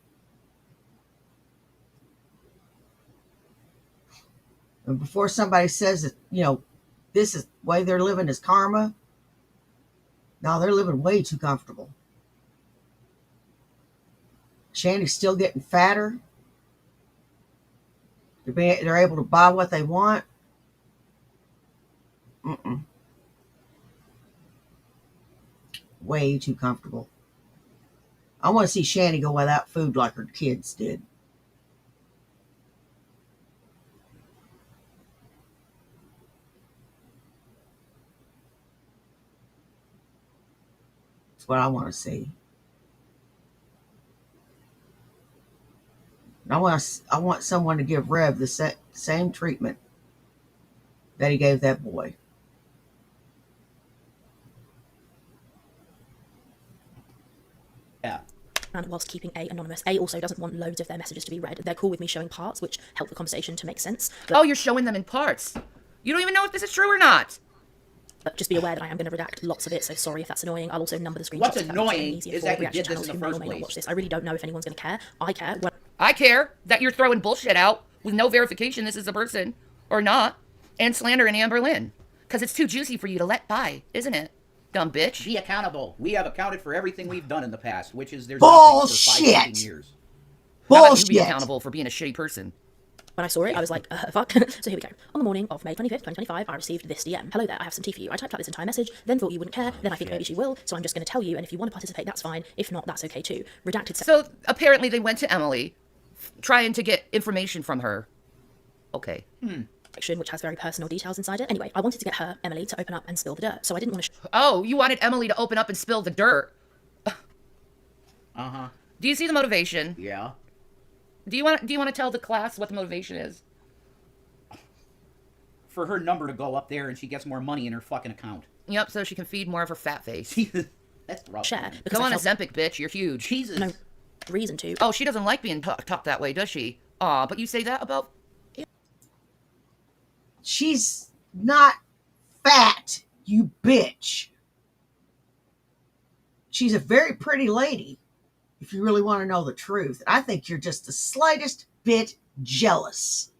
And before somebody says that, this is the way they're living is karma, no, they're living way too comfortable. Shandy's still getting fatter. They're able to buy what they want. Mm-mm. Way too comfortable. I want to see Shandy go without food like her kids did. That's what I want to see. And I want someone to give Rev the same treatment that he gave that boy.
Yeah.
And whilst keeping A anonymous, A also doesn't want loads of their messages to be read. They're cool with me showing parts, which help the conversation to make sense.
Oh, you're showing them in parts. You don't even know if this is true or not.
But just be aware that I am going to redact lots of it, so sorry if that's annoying. I'll also number the screenshots.
What's
if that makes it
annoying
easier
is
for
that you
reaction
did this
channels
in
who
the
may or
first
may not
place.
watch this. I really don't know if anyone's going to care. I care.
I care that you're throwing bullshit out with no verification this is a person or not, and slandering Amber Lynn. Because it's too juicy for you to let by, isn't it? Dumb bitch.
Be accountable. We have accounted for everything we've done in the past, which is there's
Bullshit.
nothing for 5 fucking years.
How about you be
Bullshit.
accountable for being a shitty person?
When I saw it, I was like, fuck. So here we go. On the morning of May 25th, 2025, I received this DM. Hello there, I have some tea for you. I typed out this entire message, then thought you wouldn't care, then I think maybe she will, so I'm just going to tell you, and if you want to participate, that's fine. If not, that's okay too. Redacted.
So apparently they went to Emily, trying to get information from her. Okay.
Section, which has very personal details inside it. Anyway, I wanted to get her, Emily, to open up and spill the dirt, so I didn't want to
Oh, you wanted Emily to open up and spill the dirt.
Uh-huh.
Do you see the motivation?
Yeah.
Do you want to tell the class what the motivation is?
For her number to go up there and she gets more money in her fucking account.
Yep, so she can feed more of her fat face.
That's rough.
share,
Man.
because
Go
I
on
felt
Ozempic, bitch. You're huge.
Jesus.
no reason to.
Oh, she doesn't like being talked that way, does she? Aw, but you say that about...
She's not fat, you bitch. She's a very pretty lady, if you really want to know the truth. I think you're just the slightest bit jealous.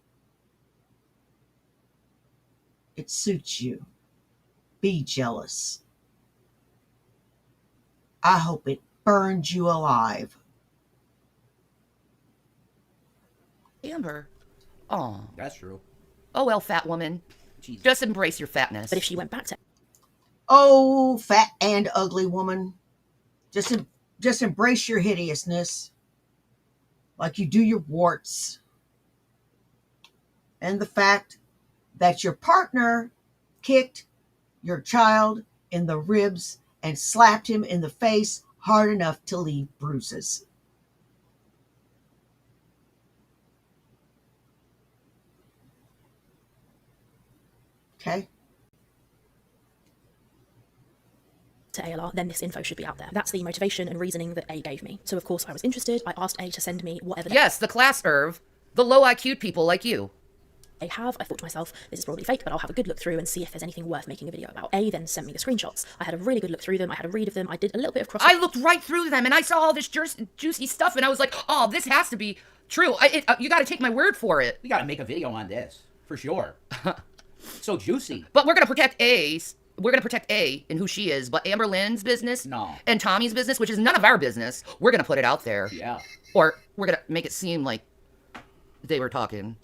It suits you. Be jealous. I hope it burns you alive.
Amber. Aw.
That's true.
Oh, well, fat woman.
Jesus.
Just embrace your fatness.
But if she went back to
Oh, fat and ugly woman. Just embrace your hideousness. Like you do your warts. And the fact that your partner kicked your child in the ribs and slapped him in the face hard enough to leave bruises. Okay?
ALR, then this info should be out there. That's the motivation and reasoning that A gave me. So of course I was interested. I asked A to send me whatever
Yes, the class Irv. The low IQ people like you.
they have. I thought to myself, this is probably fake, but I'll have a good look through and see if there's anything worth making a video about. A then sent me the screenshots. I had a really good look through them. I had a read of them. I did a little bit of cross.
I looked right through them and I saw all this juicy stuff and I was like, oh, this has to be true. You got to take my word for it.
We gotta make a video on this. For sure. So juicy.
But we're going to protect A's. We're going to protect A and who she is. But Amber Lynn's business
No.
and Tommy's business, which is none of our business, we're going to put it out there.
Yeah.
Or we're going to make it seem like they were talking.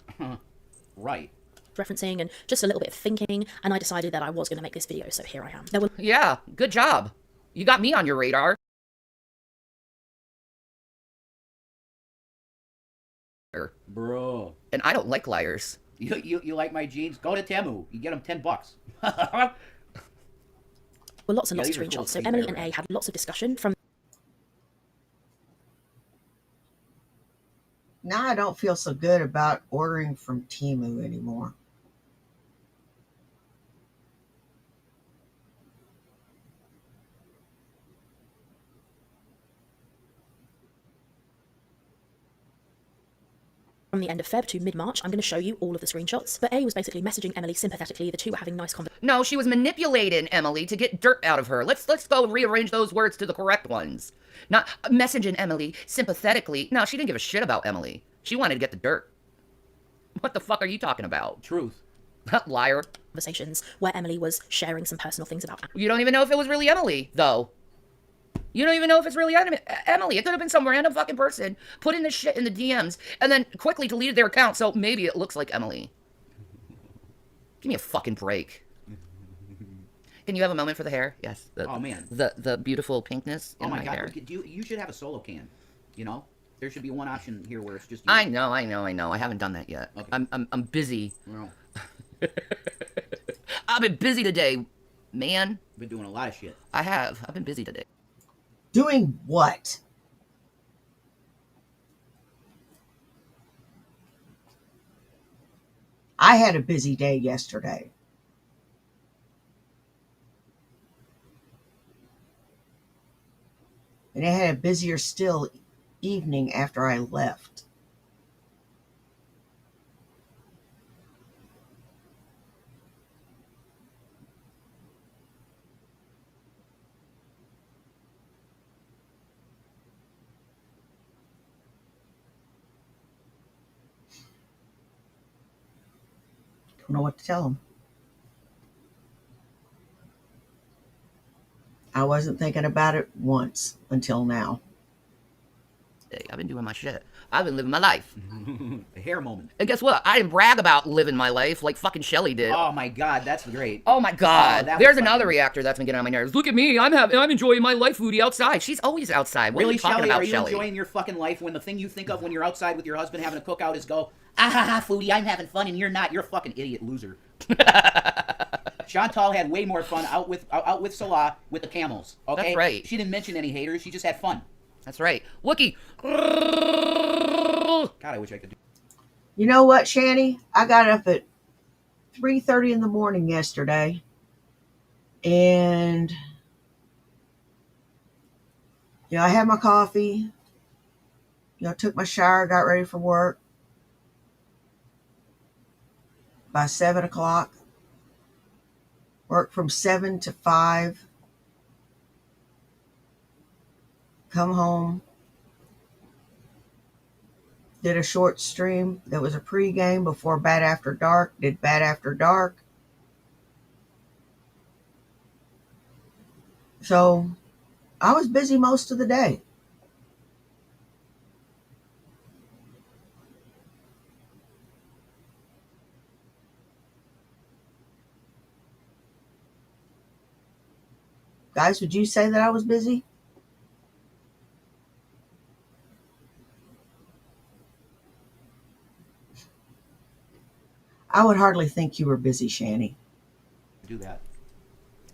Right.
referencing and just a little bit of thinking, and I decided that I was going to make this video, so here I am. There were
Yeah, good job. You got me on your radar.
Bro.
And I don't like liars.
You like my jeans? Go to Temu. You get them $10.
lots and lots of
these are cool
screenshots, so
things
Emily
there,
and A
right?
had lots of discussion from
Now I don't feel so good about ordering from Temu anymore.
from the end of Feb to mid-March. I'm going to show you all of the screenshots. But A was basically messaging Emily sympathetically. The two were having nice conversations.
No, she was manipulating Emily to get dirt out of her. Let's go rearrange those words to the correct ones. Not messaging Emily sympathetically. No, she didn't give a shit about Emily. She wanted to get the dirt. What the fuck are you talking about?
Truth.
Liar.
Where Emily was sharing some personal things about.
You don't even know if it was really Emily, though. You don't even know if it's really Emily. It could have been some random fucking person putting this shit in the DMs and then quickly deleted their account, so maybe it looks like Emily. Give me a fucking break. Can you have a moment for the hair? Yes.
Oh, man.
The beautiful pinkness in
Oh, my God.
hair.
You should have a solo can, you know? There should be one option here where it's just you.
I know. I haven't done that yet.
Okay.
I'm busy.
Well,
I've been busy today, man.
been doing a lot of shit.
I have. I've been busy today.
Doing what? I had a busy day yesterday. And I had a busier still evening after I left. Don't know what to tell them. I wasn't thinking about it once until now.
I've been doing my shit. I've been living my life.
A hair moment.
And guess what? I didn't brag about living my life like fucking Shelly did.
Oh, my God. That's great.
Oh my God!
Oh,
There's another reactor that's been getting on my nerves. Look at me! I'm enjoying my life, Foodie, outside. She's always outside. What are
Really,
you talking
Shelly?
about,
Are you
Shelly?
enjoying your fucking life when the thing you think of when you're outside with your husband having a cookout is go, ah ha ha, Foodie, I'm having fun and you're not. You're a fucking idiot loser. Chantal had way more fun out with Salah with the camels. Okay,
That's right.
She didn't mention any haters. She just had fun.
That's right. Wookie.
God, I wish I could do.
You know what, Shanny? I got up at 3:30 in the morning yesterday, and I had my coffee. Took my shower, got ready for work. By 7 o'clock, worked from 7 to 5. Come home. Did a short stream that was a pregame before Bad After Dark. Did Bad After Dark. So I was busy most of the day. Guys, would you say that I was busy? I would hardly think you were busy, Shanny.
Do that.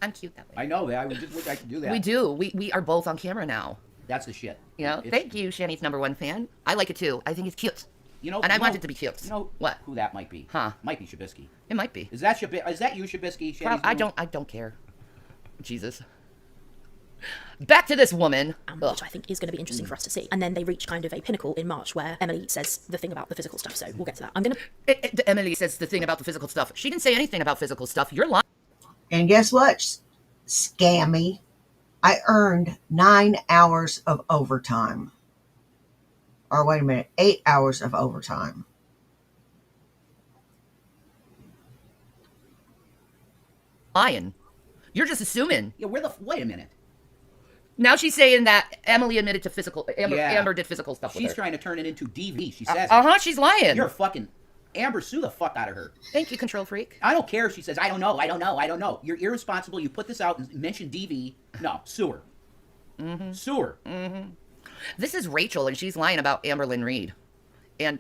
I'm cute that way.
I know that. I would just wish I could do that.
We do. We are both on camera now.
That's the shit.
Thank you, Shanny's #1 fan. I like it too. I think it's cute. And I want it to be cute.
You know
What?
Who that might be?
Huh?
Might be Shabisky.
It might be.
Is that you, Shabisky?
I don't care. Jesus. Back to this woman.
Which I think is going to be interesting for us to see. And then they reach kind of a pinnacle in March where Emily says the thing about the physical stuff. So we'll get to that.
Emily says the thing about the physical stuff. She didn't say anything about physical stuff. You're lying.
And guess what, Scammy? I earned 9 hours of overtime. Or wait a minute, 8 hours of overtime.
Lying. You're just assuming.
Yeah, wait a minute.
Now she's saying that Emily admitted to physical. Amber did physical stuff with her.
She's trying to turn it into DV. She says.
She's lying.
You're fucking Amber. Sue the fuck out of her.
Thank you, control freak.
I don't care if she says I don't know. You're irresponsible. You put this out and mention DV. No, sue her.
Mm-hmm.
Sue her.
Mm-hmm. This is Rachel, and she's lying about Amber Lynn Reed, and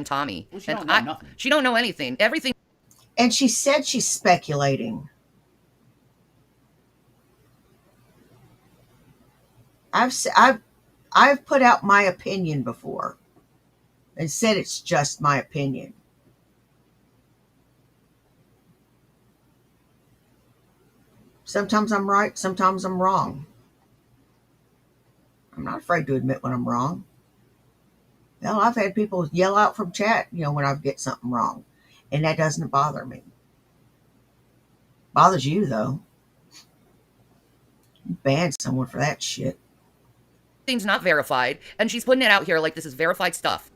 Tommy.
Well, she don't know nothing.
She don't know anything. Everything.
And she said she's speculating. I've put out my opinion before and said it's just my opinion. Sometimes I'm right, sometimes I'm wrong. I'm not afraid to admit when I'm wrong. Hell, I've had people yell out from chat, when I get something wrong. And that doesn't bother me. Bothers you, though. You banned someone for that shit.
Things not verified, and she's putting it out here like this is verified stuff.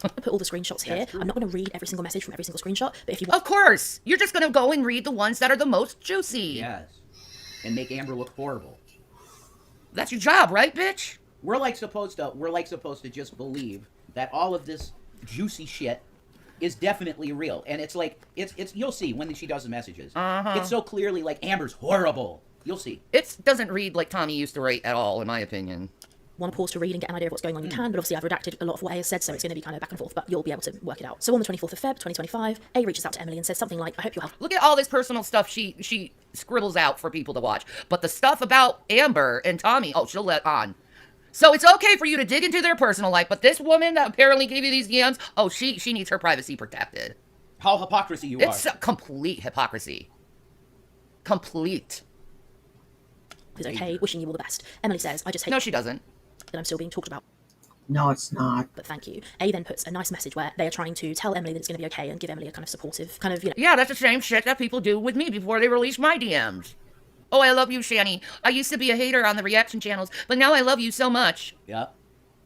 I'll put all the screenshots here. I'm not going to read every single message from every single screenshot, but if you
Of course, you're just gonna go and read the ones that are the most juicy.
Yes. And make Amber look horrible.
That's your job, right, bitch?
We're supposed to just believe that all of this juicy shit is definitely real. And it's you'll see when she does the messages. It's so clearly like Amber's horrible. You'll see.
It doesn't read like Tommy used to write at all, in my opinion.
want to pause to read and get an idea of what's going on, you can, but obviously I've redacted a lot of what A has said, so it's going to be kind of back and forth, but you'll be able to work it out. So on the 24th of Feb, 2025, A reaches out to Emily and says something like, I hope you'll have...
Look at all this personal stuff she scribbles out for people to watch. But the stuff about Amber and Tommy, oh, she'll let on. So it's okay for you to dig into their personal life, but this woman that apparently gave you these DMs, oh, she needs her privacy protected.
How hypocrisy you
It's
are.
a complete hypocrisy. Complete.
is okay, wishing you all the best. Emily says, I just hate
No, she doesn't.
that I'm still being talked about,
No, it's not.
but thank you. A then puts a nice message where they are trying to tell Emily that it's going to be okay and give Emily a kind of supportive, kind of, you know,
Yeah, that's the same shit that people do with me before they release my DMs. Oh, I love you, Shani. I used to be a hater on the reaction channels, but now I love you so much.
Yep.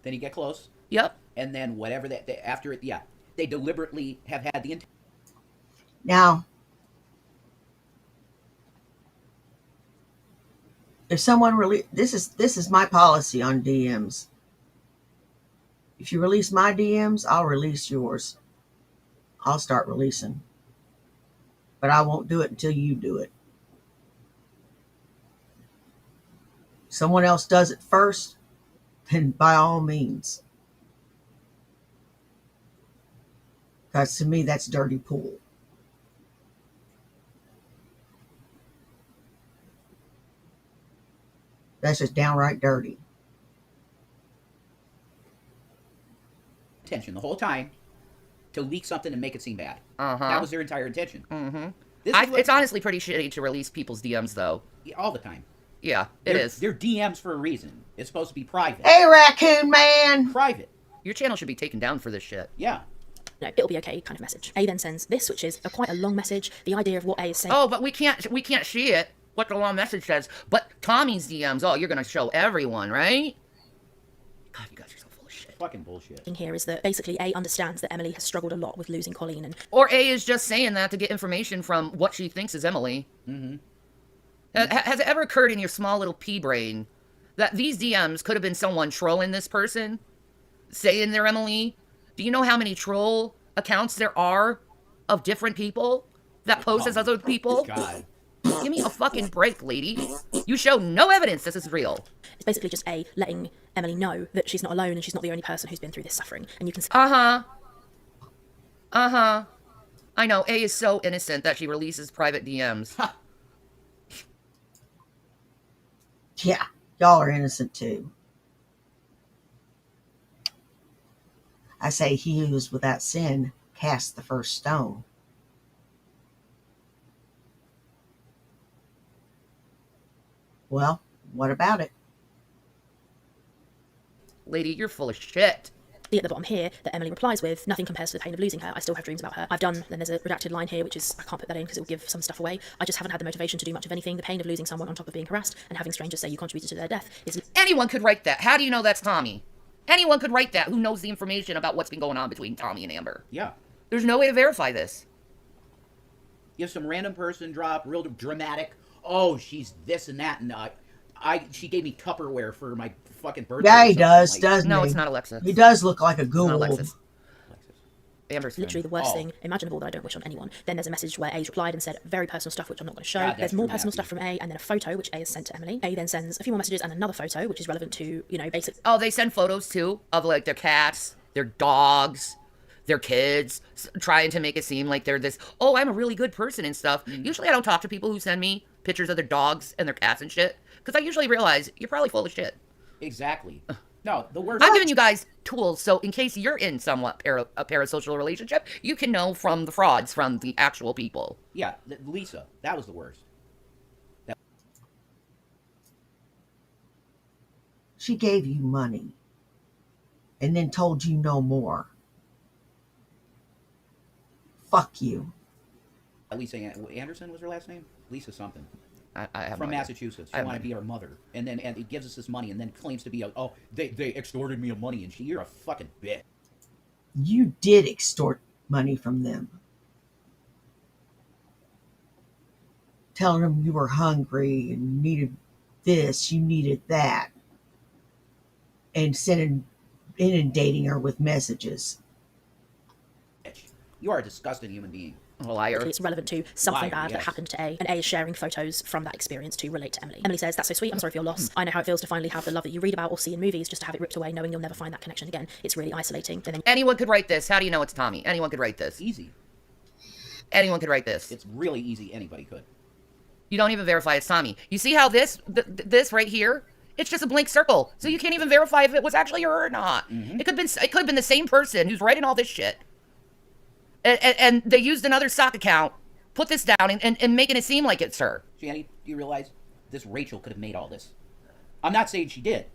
Then you get close,
Yep.
and then whatever after it, yeah, they deliberately have had the intent.
Now, if someone really, this is my policy on DMs. If you release my DMs, I'll release yours. I'll start releasing, but I won't do it until you do it. Someone else does it first, then by all means. Because to me, that's dirty pool. That's just downright dirty.
Intention the whole time to leak something and make it seem bad.
Uh-huh.
That was their entire intention.
Mm-hmm.
This is
It's honestly pretty shitty to release people's DMs, though.
all the time.
Yeah, it is.
They're DMs for a reason. It's supposed to be private.
Hey, raccoon man!
Private.
Your channel should be taken down for this shit.
Yeah.
no, it'll be okay kind of message. A then sends this, which is quite a long message. The idea of what A is saying.
Oh, but we can't see it, what the long message says. But Tommy's DMs, oh, you're gonna show everyone, right? God, you guys are so full of shit.
Fucking bullshit.
Here is that basically A understands that Emily has struggled a lot with losing Colleen and
Or A is just saying that to get information from what she thinks is Emily.
Mm-hmm.
Has it ever occurred in your small little pea brain that these DMs could have been someone trolling this person, saying they're Emily? Do you know how many troll accounts there are of different people that pose as other people?
God.
Give me a fucking break, lady. You show no evidence this is real.
it's basically just A letting Emily know that she's not alone and she's not the only person who's been through this suffering. And you can see
Uh-huh. Uh-huh. I know, A is so innocent that she releases private DMs.
Yeah, y'all are innocent too. I say he who is without sin cast the first stone. Well, what about it?
Lady, you're full of shit.
at the bottom here that Emily replies with, nothing compares to the pain of losing her. I still have dreams about her. I've done, then there's a redacted line here, which is, I can't put that in because it will give some stuff away. I just haven't had the motivation to do much of anything. The pain of losing someone on top of being harassed and having strangers say you contributed to their death is...
Anyone could write that. How do you know that's Tommy? Anyone could write that who knows the information about what's been going on between Tommy and Amber.
Yeah.
There's no way to verify this.
If some random person drop real dramatic, oh, she's this and that, and she gave me Tupperware for my fucking birthday.
Yeah,
or
he
something
does,
like,
doesn't he?
No, it's not Alexis.
He does look like a
It's
ghoul.
not Alexis. Amber's friend.
literally the worst
Oh.
thing imaginable that I don't wish on anyone. Then there's a message where A's replied and said very personal stuff, which I'm not going to show.
God, that's
There's more
dramatic.
personal stuff from A, and then a photo, which A has sent to Emily. A then sends a few more messages and another photo, which is relevant to, you know, basic...
Oh, they send photos too of like their cats, their dogs, their kids, trying to make it seem like they're this, oh, I'm a really good person and stuff. Usually I don't talk to people who send me pictures of their dogs and their cats and shit, because I usually realize you're probably full of shit.
Exactly. No, the worst.
I'm giving you guys tools, so in case you're in somewhat a parasocial relationship, you can know from the frauds, from the actual people.
Yeah, Lisa, that was the worst.
She gave you money. and then told you no more. Fuck you.
Lisa Anderson was her last name? Lisa something.
I have
From
no idea.
Massachusetts.
I
She
have
wanted
no
to be our mother. And then it gives us this money and then claims to be they extorted me of money and you're a fucking bitch.
You did extort money from them. Telling them you were hungry and needed this, you needed that. And inundating her with messages.
You are a disgusting human being.
Liar.
It's relevant to something
Liar,
bad
yes.
that happened to A, and A is sharing photos from that experience to relate to Emily. Emily says, "That's so sweet. I'm sorry for your loss. I know how it feels to finally have the love that you read about or see in movies, just to have it ripped away, knowing you'll never find that connection again. It's really isolating." And then
Anyone could write this. How do you know it's Tommy? Anyone could write this.
Easy.
Anyone could write this.
It's really easy. Anybody could.
You don't even verify it's Tommy. You see how this right here? It's just a blank circle, so you can't even verify if it was actually her or not. It could have been the same person who's writing all this shit, and they used another stock account, put this down, and making it seem like it's her.
Shanny, do you realize this Rachel could have made all this? I'm not saying she did.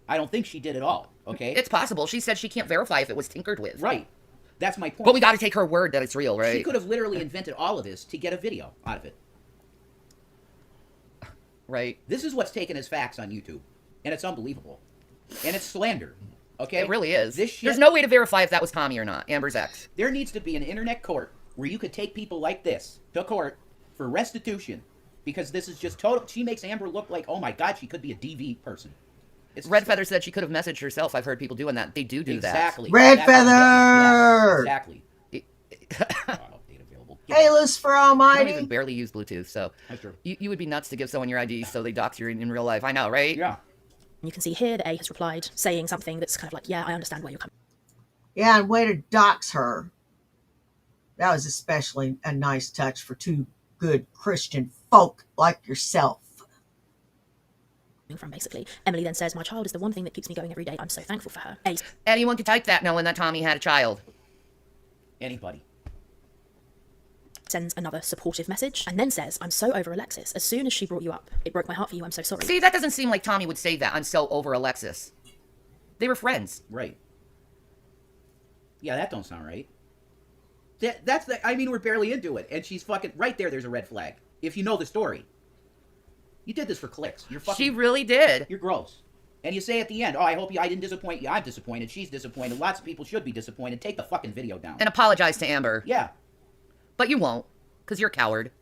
I don't think she did at all. Okay.
It's possible. She said she can't verify if it was tinkered with.
Right. That's my point.
But we got to take her word that it's real, right?
She could have literally invented all of this to get a video out of it.
Right.
This is what's taken as facts on YouTube, and it's unbelievable, and it's slander. Okay.
It really is.
This shit,
There's no way to verify if that was Tommy or not. Amber's ex.
There needs to be an internet court where you could take people like this to court for restitution, because this is just total. She makes Amber look like, oh my god, she could be a DV person. It's
Red Feather said she could have messaged herself. I've heard people doing that. They do
exactly.
Red
That's what I'm
Feather!
getting at. Yes, exactly. Update available.
Hey, Lucifer
that. I don't
Almighty.
even barely use Bluetooth, so
That's true.
you would be nuts to give someone your ID so they dox you in real life. I know, right?
Yeah.
you can see here that A has replied, saying something that's kind of like, "Yeah, I understand where you're coming."
Yeah, and way to dox her. That was especially a nice touch for two good Christian folk like yourself.
From basically, Emily then says, "My child is the one thing that keeps me going every day. I'm so thankful for her." A
Anyone could type that knowing that Tommy had a child.
Anybody.
sends another supportive message and then says, "I'm so over Alexis. As soon as she brought you up, it broke my heart for you. I'm so sorry."
See, that doesn't seem like Tommy would say that. I'm so over Alexis. They were friends.
Right. Yeah, that don't sound right. That's the. I mean, we're barely into it, and she's fucking right there. There's a red flag. If you know the story, you did this for clicks. You're fucking.
She really did.
You're gross. And you say at the end, "Oh, I hope I didn't disappoint you. I'm disappointed. She's disappointed. Lots of people should be disappointed. Take the fucking video down."
And apologize to Amber.
Yeah.
But you won't, because you're a coward.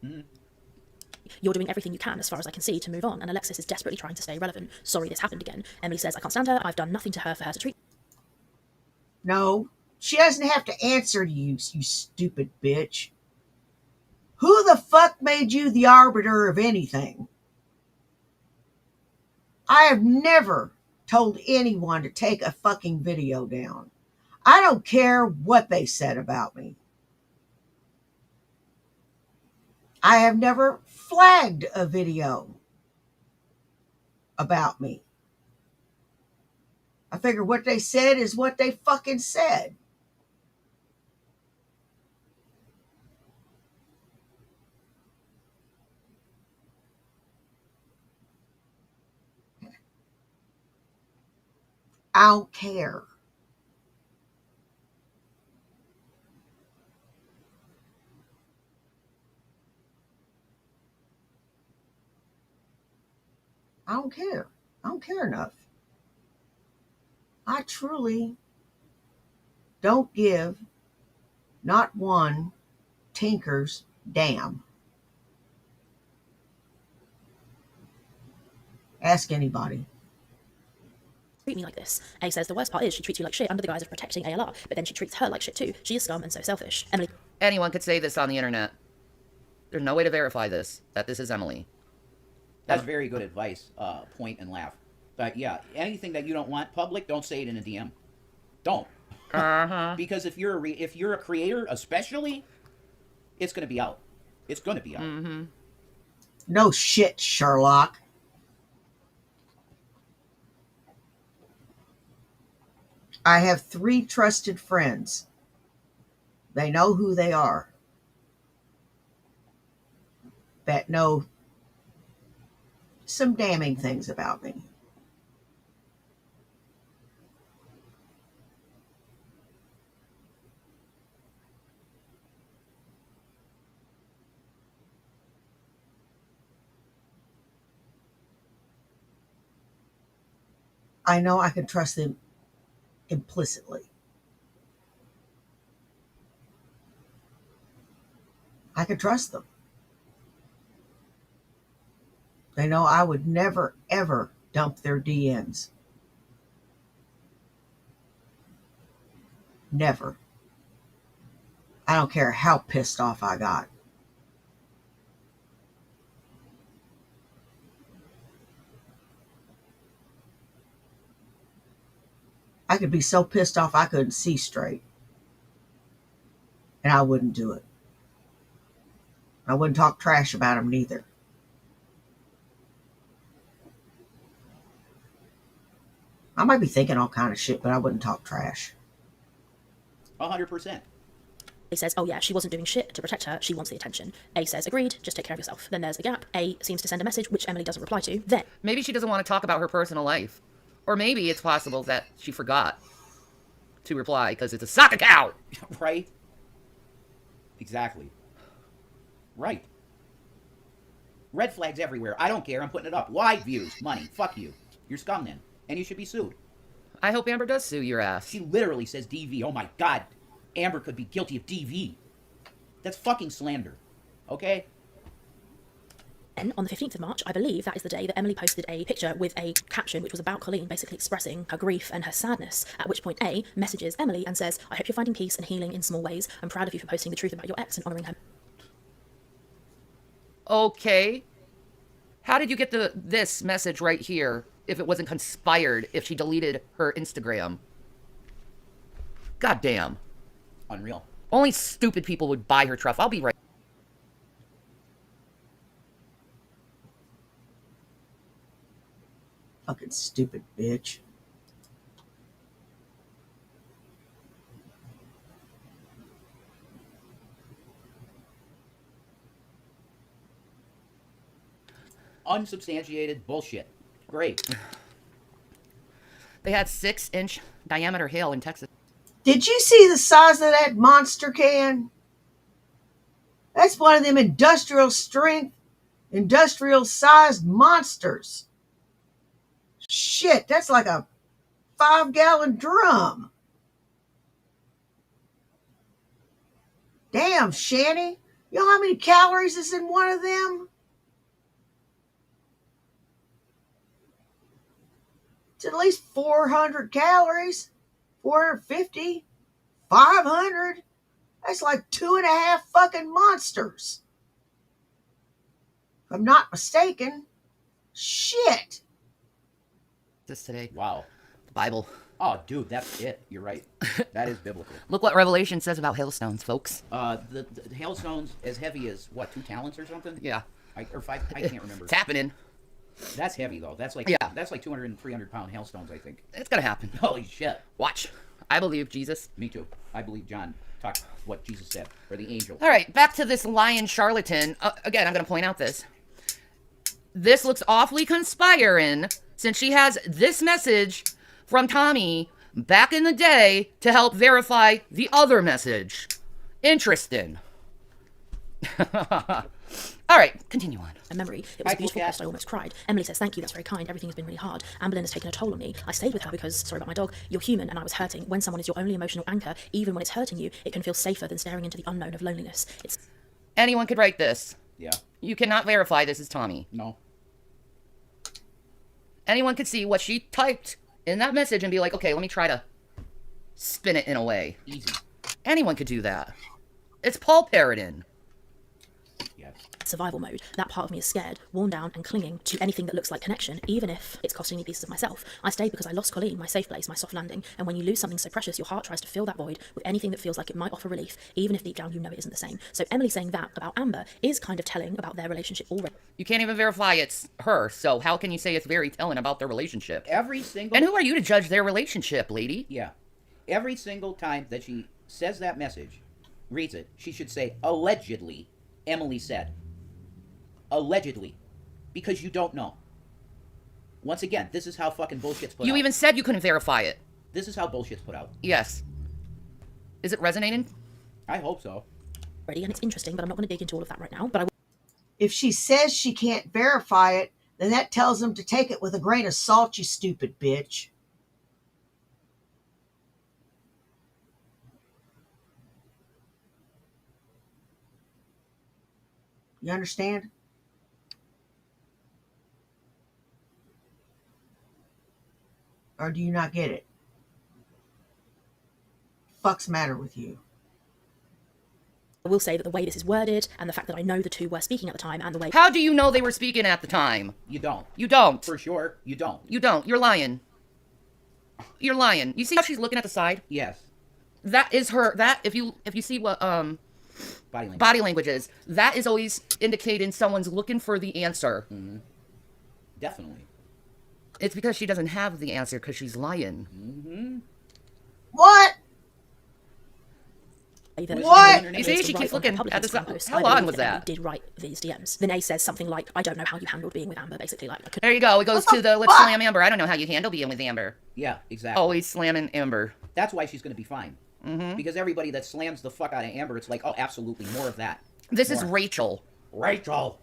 "You're doing everything you can, as far as I can see, to move on, and Alexis is desperately trying to stay relevant. Sorry this happened again." Emily says, "I can't stand her. I've done nothing to her for her to treat."
No, she doesn't have to answer to you, you stupid bitch. Who the fuck made you the arbiter of anything? I have never told anyone to take a fucking video down. I don't care what they said about me. I have never flagged a video about me. I figure what they said is what they fucking said. I don't care. I don't care. I don't care enough. I truly don't give not one tinker's damn. Ask anybody.
"Treat me like this." A says, "The worst part is she treats you like shit under the guise of protecting ALR, but then she treats her like shit too. She is scum and so selfish." Emily
Anyone could say this on the internet. There's no way to verify this, that this is Emily.
That's very good advice. Point and laugh. But yeah, anything that you don't want public, don't say it in a DM. Don't. Because if you're a creator, especially, it's gonna be out. It's gonna be out.
No shit, Sherlock. I have 3 trusted friends. They know who they are. That know some damning things about me. I know I can trust them implicitly. I can trust them. They know I would never, ever dump their DMs. Never. I don't care how pissed off I got. I could be so pissed off I couldn't see straight. And I wouldn't do it. I wouldn't talk trash about them neither. I might be thinking all kind of shit, but I wouldn't talk trash.
100%.
A says, oh yeah, she wasn't doing shit to protect her, she wants the attention. A says, agreed, just take care of yourself. Then there's a gap. A seems to send a message, which Emily doesn't reply to. Then
Maybe she doesn't want to talk about her personal life. Or maybe it's possible that she forgot to reply because it's a sock account.
Right? Exactly. Right. Red flags everywhere. I don't care. I'm putting it up. Why? Views. Money. Fuck you. You're scum then. And you should be sued.
I hope Amber does sue your ass.
She literally says DV. Oh my god. Amber could be guilty of DV. That's fucking slander. Okay?
Then, on the 15th of March, I believe that is the day that Emily posted a picture with a caption which was about Colleen basically expressing her grief and her sadness, at which point A messages Emily and says, I hope you're finding peace and healing in small ways. I'm proud of you for posting the truth about your ex and honouring her.
Okay. How did you get this message right here if it wasn't conspired if she deleted her Instagram? God damn.
Unreal.
Only stupid people would buy her truff. I'll be right.
Fucking stupid bitch.
Unsubstantiated bullshit. Great.
They had 6-inch diameter hail in Texas.
Did you see the size of that monster can? That's one of them industrial strength, industrial sized monsters. Shit, that's like a 5-gallon drum. Damn, Shanny. You know how many calories is in one of them? It's at least 400 calories. 450, 500. That's like 2.5 fucking monsters. If I'm not mistaken. Shit.
This today.
Wow.
The Bible.
Oh, dude, that's it. You're right. That is biblical.
Look what Revelation says about hailstones, folks.
The hailstones as heavy as, what, 2 talents or something?
Yeah.
Or 5, I can't remember.
It's happening.
That's heavy, though. That's like,
Yeah.
That's like 200 and 300 pound hailstones, I think.
It's gonna happen.
Holy shit.
Watch. I believe Jesus.
Me too. I believe John talked what Jesus said, or the angel.
All right, back to this lying charlatan. Again, I'm going to point out this. This looks awfully conspiring since she has this message from Tommy back in the day to help verify the other message. Interesting. All right, continue on.
A memory. It was a beautiful post. I almost cried. Emily says, thank you, that's very kind. Everything has been really hard. Amberlynn has taken a toll on me. I stayed with her because, sorry about my dog, you're human and I was hurting. When someone is your only emotional anchor, even when it's hurting you, it can feel safer than staring into the unknown of loneliness. It's
Anyone could write this.
Yeah.
You cannot verify this is Tommy.
No.
Anyone could see what she typed in that message and be like, okay, let me try to spin it in a way.
Easy.
Anyone could do that. It's Paul parroting.
Yeah.
survival mode. That part of me is scared, worn down, and clinging to anything that looks like connection, even if it's costing me pieces of myself. I stayed because I lost Colleen, my safe place, my soft landing, and when you lose something so precious, your heart tries to fill that void with anything that feels like it might offer relief, even if deep down you know it isn't the same. So Emily saying that about Amber is kind of telling about their relationship already.
You can't even verify it's her, so how can you say it's very telling about their relationship?
Every single...
And who are you to judge their relationship, lady?
Yeah. Every single time that she says that message, reads it, she should say, allegedly, Emily said. Allegedly. Because you don't know. Once again, this is how fucking bullshit's put out.
You even said you couldn't verify it.
This is how bullshit's put out.
Yes. Is it resonating?
I hope so.
And it's interesting, but I'm not going to dig into all of that right now. But I
If she says she can't verify it, then that tells them to take it with a grain of salt, you stupid bitch. You understand? Or do you not get it? Fuck's matter with you?
I will say that the way this is worded and the fact that I know the two were speaking at the time and the way
How do you know they were speaking at the time?
You don't.
You don't.
For sure, you don't.
You don't. You're lying. You're lying. You see how she's looking at the side?
Yes.
That is her. That if you see what
Body language.
body language is, that is always indicating someone's looking for the answer.
Definitely.
It's because she doesn't have the answer because she's lying.
What?
that
What?
it
You see,
is
she
right
keeps
on
looking
public
at the
Instagram
side.
posts.
How
I
long
believe
was
Emily
that?
did write these DMs. Vinay says something like, I don't know how you handled being with Amber, basically. Like, I couldn't
There you go. It goes
What
to
the
the let's
fuck?
slam Amber. I don't know how you handle being with Amber.
Yeah, exactly.
Always slamming Amber.
That's why she's going to be fine. Because everybody that slams the fuck out of Amber, it's like, oh, absolutely, more of that.
This is
More.
Rachel.
Rachel.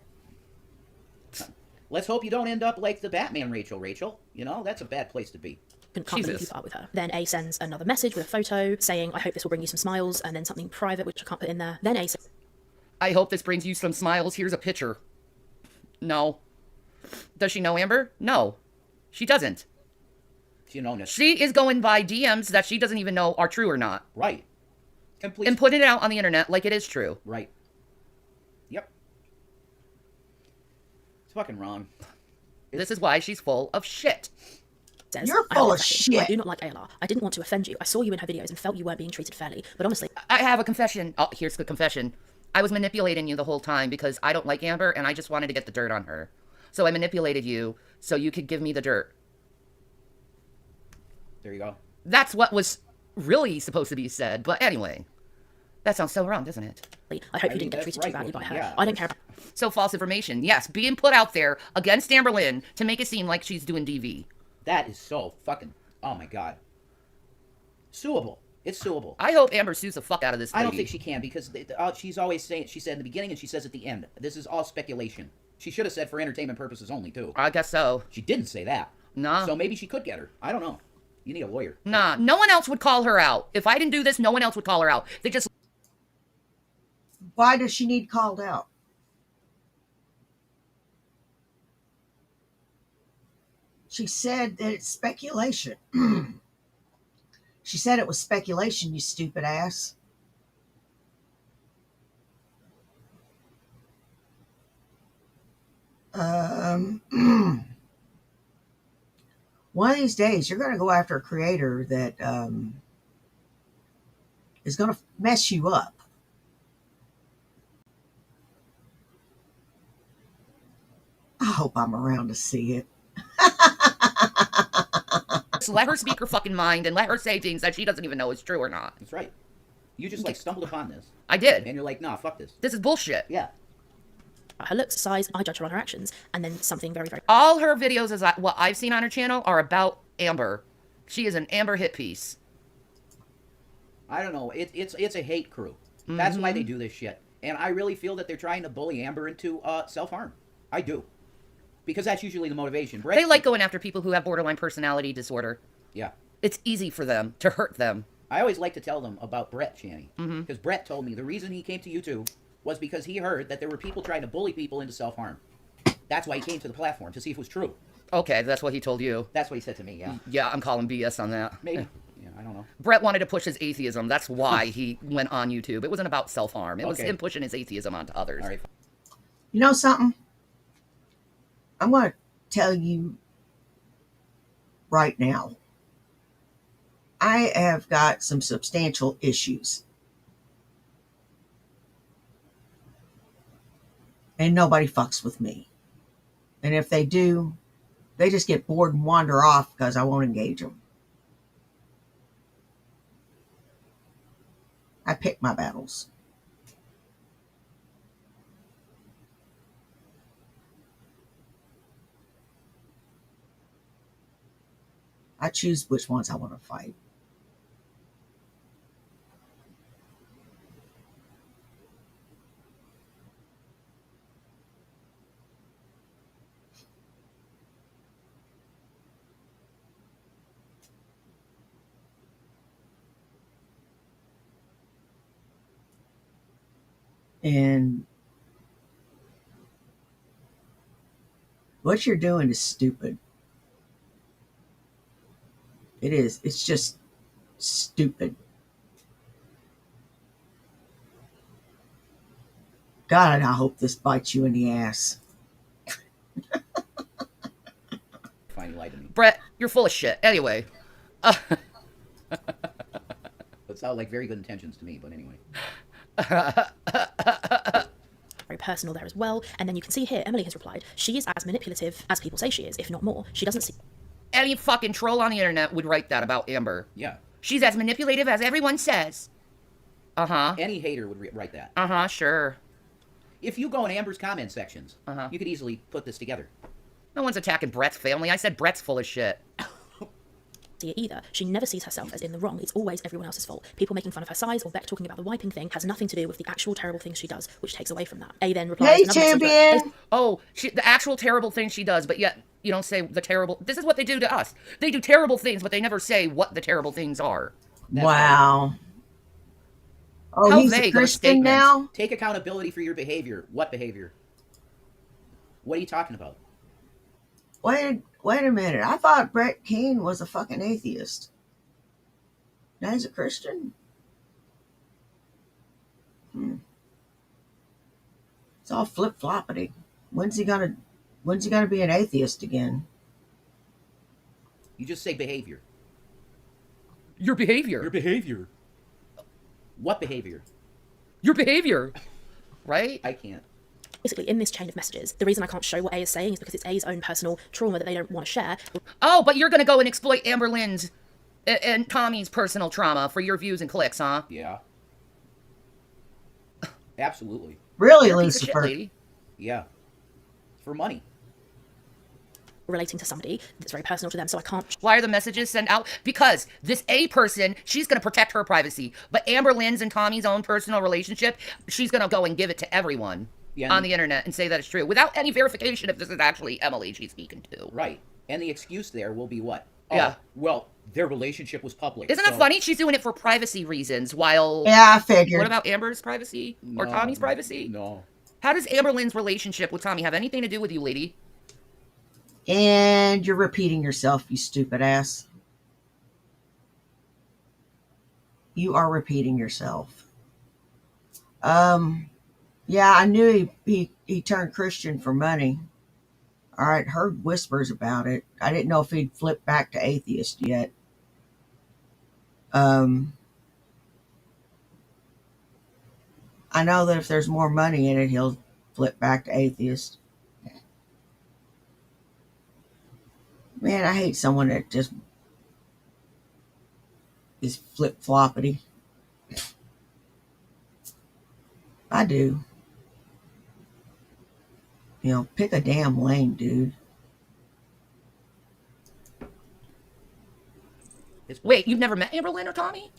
Let's hope you don't end up like the Batman Rachel. You know, that's a bad place to be.
can't believe you
Jesus.
part with her. Then A sends another message with a photo saying, I hope this will bring you some smiles, and then something private, which I can't put in there. Then A says,
I hope this brings you some smiles. Here's a picture. No. Does she know Amber? No. She doesn't.
You know, this.
She is going by DMs that she doesn't even know are true or not.
Right. Complete.
And putting it out on the internet like it is true.
Right. Yep. It's fucking wrong.
This is why she's full of shit.
You're
I
full
have
of
a question. I
shit.
do not like ALR. I didn't want to offend you. I saw you in her videos and felt you weren't being treated fairly. But honestly,
I have a confession. Oh, here's the confession. I was manipulating you the whole time because I don't like Amber and I just wanted to get the dirt on her. So I manipulated you so you could give me the dirt.
There you go.
That's what was really supposed to be said. But anyway, that sounds so wrong, doesn't it?
I hope you
mean,
didn't get
that's
treated too
right,
badly by her.
yeah,
I don't care about
So false information. Yes, being put out there against Amber Lynn to make it seem like she's doing DV.
That is so fucking. Oh my god. Suable. It's suable.
I hope Amber sues the fuck out of this lady.
I don't think she can because she's always saying. She said in the beginning and she says at the end. This is all speculation. She should have said for entertainment purposes only too.
I guess so.
She didn't say that.
Nah.
So maybe she could get her. I don't know. You need a lawyer.
Nah, no one else would call her out. If I didn't do this, no one else would call her out. They just
Why does she need called out? She said that it's speculation. She said it was speculation, you stupid ass. One of these days, you're going to go after a creator that is going to mess you up. I hope I'm around to see it.
let her speak her fucking mind and let her say things that she doesn't even know is true or not.
That's right. You just like stumbled upon this
I did.
and you're like, nah, fuck this.
This is bullshit.
Yeah.
her looks, size. I judge her on her actions. And then something very, very
All her videos, what I've seen on her channel, are about Amber. She is an Amber hit piece.
I don't know. It's a hate crew. That's why they do this shit. And I really feel that they're trying to bully Amber into self-harm. I do. Because that's usually the motivation. Brett,
They like going after people who have borderline personality disorder.
Yeah.
It's easy for them to hurt them.
I always like to tell them about Brett, Channy. Because Brett told me the reason he came to YouTube was because he heard that there were people trying to bully people into self-harm. That's why he came to the platform, to see if it was true.
Okay, that's what he told you.
That's what he said to me, yeah.
Yeah, I'm calling BS on that.
Maybe. Yeah, I don't know.
Brett wanted to push his atheism. That's why he went on YouTube. It wasn't about self-harm. It was
Okay.
him pushing his atheism onto others.
All right.
You know something? I'm going to tell you right now. I have got some substantial issues. And nobody fucks with me. And if they do, they just get bored and wander off because I won't engage them. I pick my battles. I choose which ones I want to fight. And What you're doing is stupid. It is. It's just stupid. God, I hope this bites you in the ass.
Finally lied to me.
Brett, you're full of shit. Anyway.
It sounded like very good intentions to me, but anyway.
Very personal there as well. And then you can see here, Emily has replied, she is as manipulative as people say she is, if not more. She doesn't see...
Any fucking troll on the internet would write that about Amber.
Yeah.
She's as manipulative as everyone says. Uh-huh.
Any hater would write that.
Uh-huh, sure.
If you go in Amber's comment sections,
Uh-huh.
you could easily put this together.
No one's attacking Brett's family. I said Brett's full of shit.
see it either. She never sees herself as in the wrong. It's always everyone else's fault. People making fun of her size or Beck talking about the wiping thing has nothing to do with the actual terrible things she does, which takes away from that. A then replies...
Hey,
another message
champion!
Oh, the actual terrible thing she does, but yet you don't say the terrible... This is what they do to us. They do terrible things, but they never say what the terrible things are.
Wow. Oh,
How
he's a
vague of a
Christian
statement.
now?
Take accountability for your behavior. What behavior? What are you talking about?
Wait a minute. I thought Brett Keane was a fucking atheist. Now he's a Christian? It's all flip-floppity. When's he gonna be an atheist again?
You just say behavior.
Your behavior.
Your behavior. What behavior?
Your behavior. Right?
I can't.
basically in this chain of messages. The reason I can't show what A is saying is because it's A's own personal trauma that they don't want to share.
Oh, but you're going to go and exploit Amber Lynn's and Tommy's personal trauma for your views and clicks, huh?
Yeah. Absolutely.
Really,
You're a piece of shit,
Lucifer?
lady.
Yeah. For money.
Relating to somebody that's very personal to them, so I can't.
Why are the messages sent out? Because this A person, she's going to protect her privacy. But Amber Lynn's and Tommy's own personal relationship, she's going to go and give it to everyone on the internet and say that it's true without any verification if this is actually Emily she's speaking to.
Right. And the excuse there will be what?
Yeah.
Well, their relationship was public.
Isn't that funny? She's doing it for privacy reasons while...
Yeah, I figured.
What about Amber's privacy? Or Tommy's privacy?
No.
How does Amber Lynn's relationship with Tommy have anything to do with you, lady?
And you're repeating yourself, you stupid ass. You are repeating yourself. Yeah, I knew he turned Christian for money. All right, heard whispers about it. I didn't know if he'd flipped back to atheist yet. I know that if there's more money in it, he'll flip back to atheist. Man, I hate someone that just is flip-floppity. I do. You know, pick a damn lane, dude.
Wait, you've never met Amber Lynn or Tommy?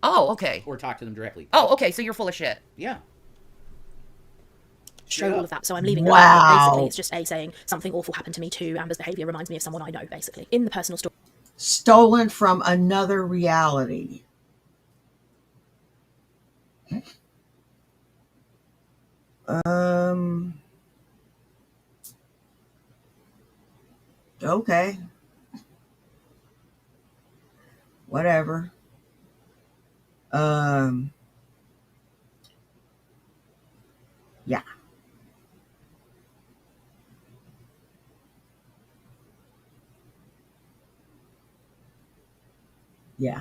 Oh, okay.
Or talk to them directly.
Oh, okay, so you're full of shit.
Yeah.
Show all of that, so I'm leaving
Wow.
that. Basically, it's just A saying something awful happened to me too. Amber's behavior reminds me of someone I know, basically. In the personal story.
Stolen from another reality. Okay. Whatever. Yeah. Yeah.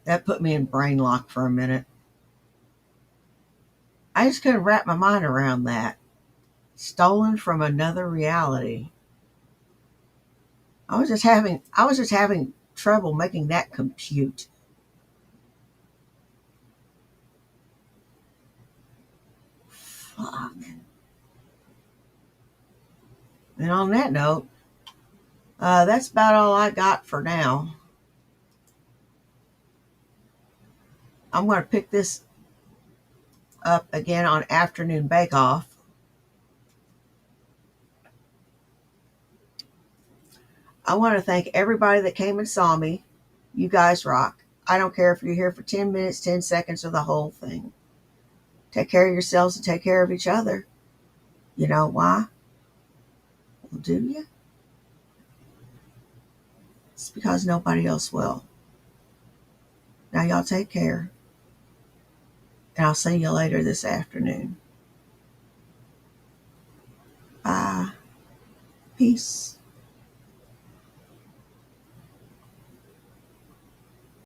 That put me in brain lock for a minute. I just couldn't wrap my mind around that. Stolen from another reality. I was just having trouble making that compute. Fuck. And on that note, that's about all I got for now. I'm going to pick this up again on Afternoon Bake Off. I want to thank everybody that came and saw me. You guys rock. I don't care if you're here for 10 minutes, 10 seconds, or the whole thing. Take care of yourselves and take care of each other. You know why? Well, do you? It's because nobody else will. Now, y'all take care. And I'll see you later this afternoon. Bye. Peace.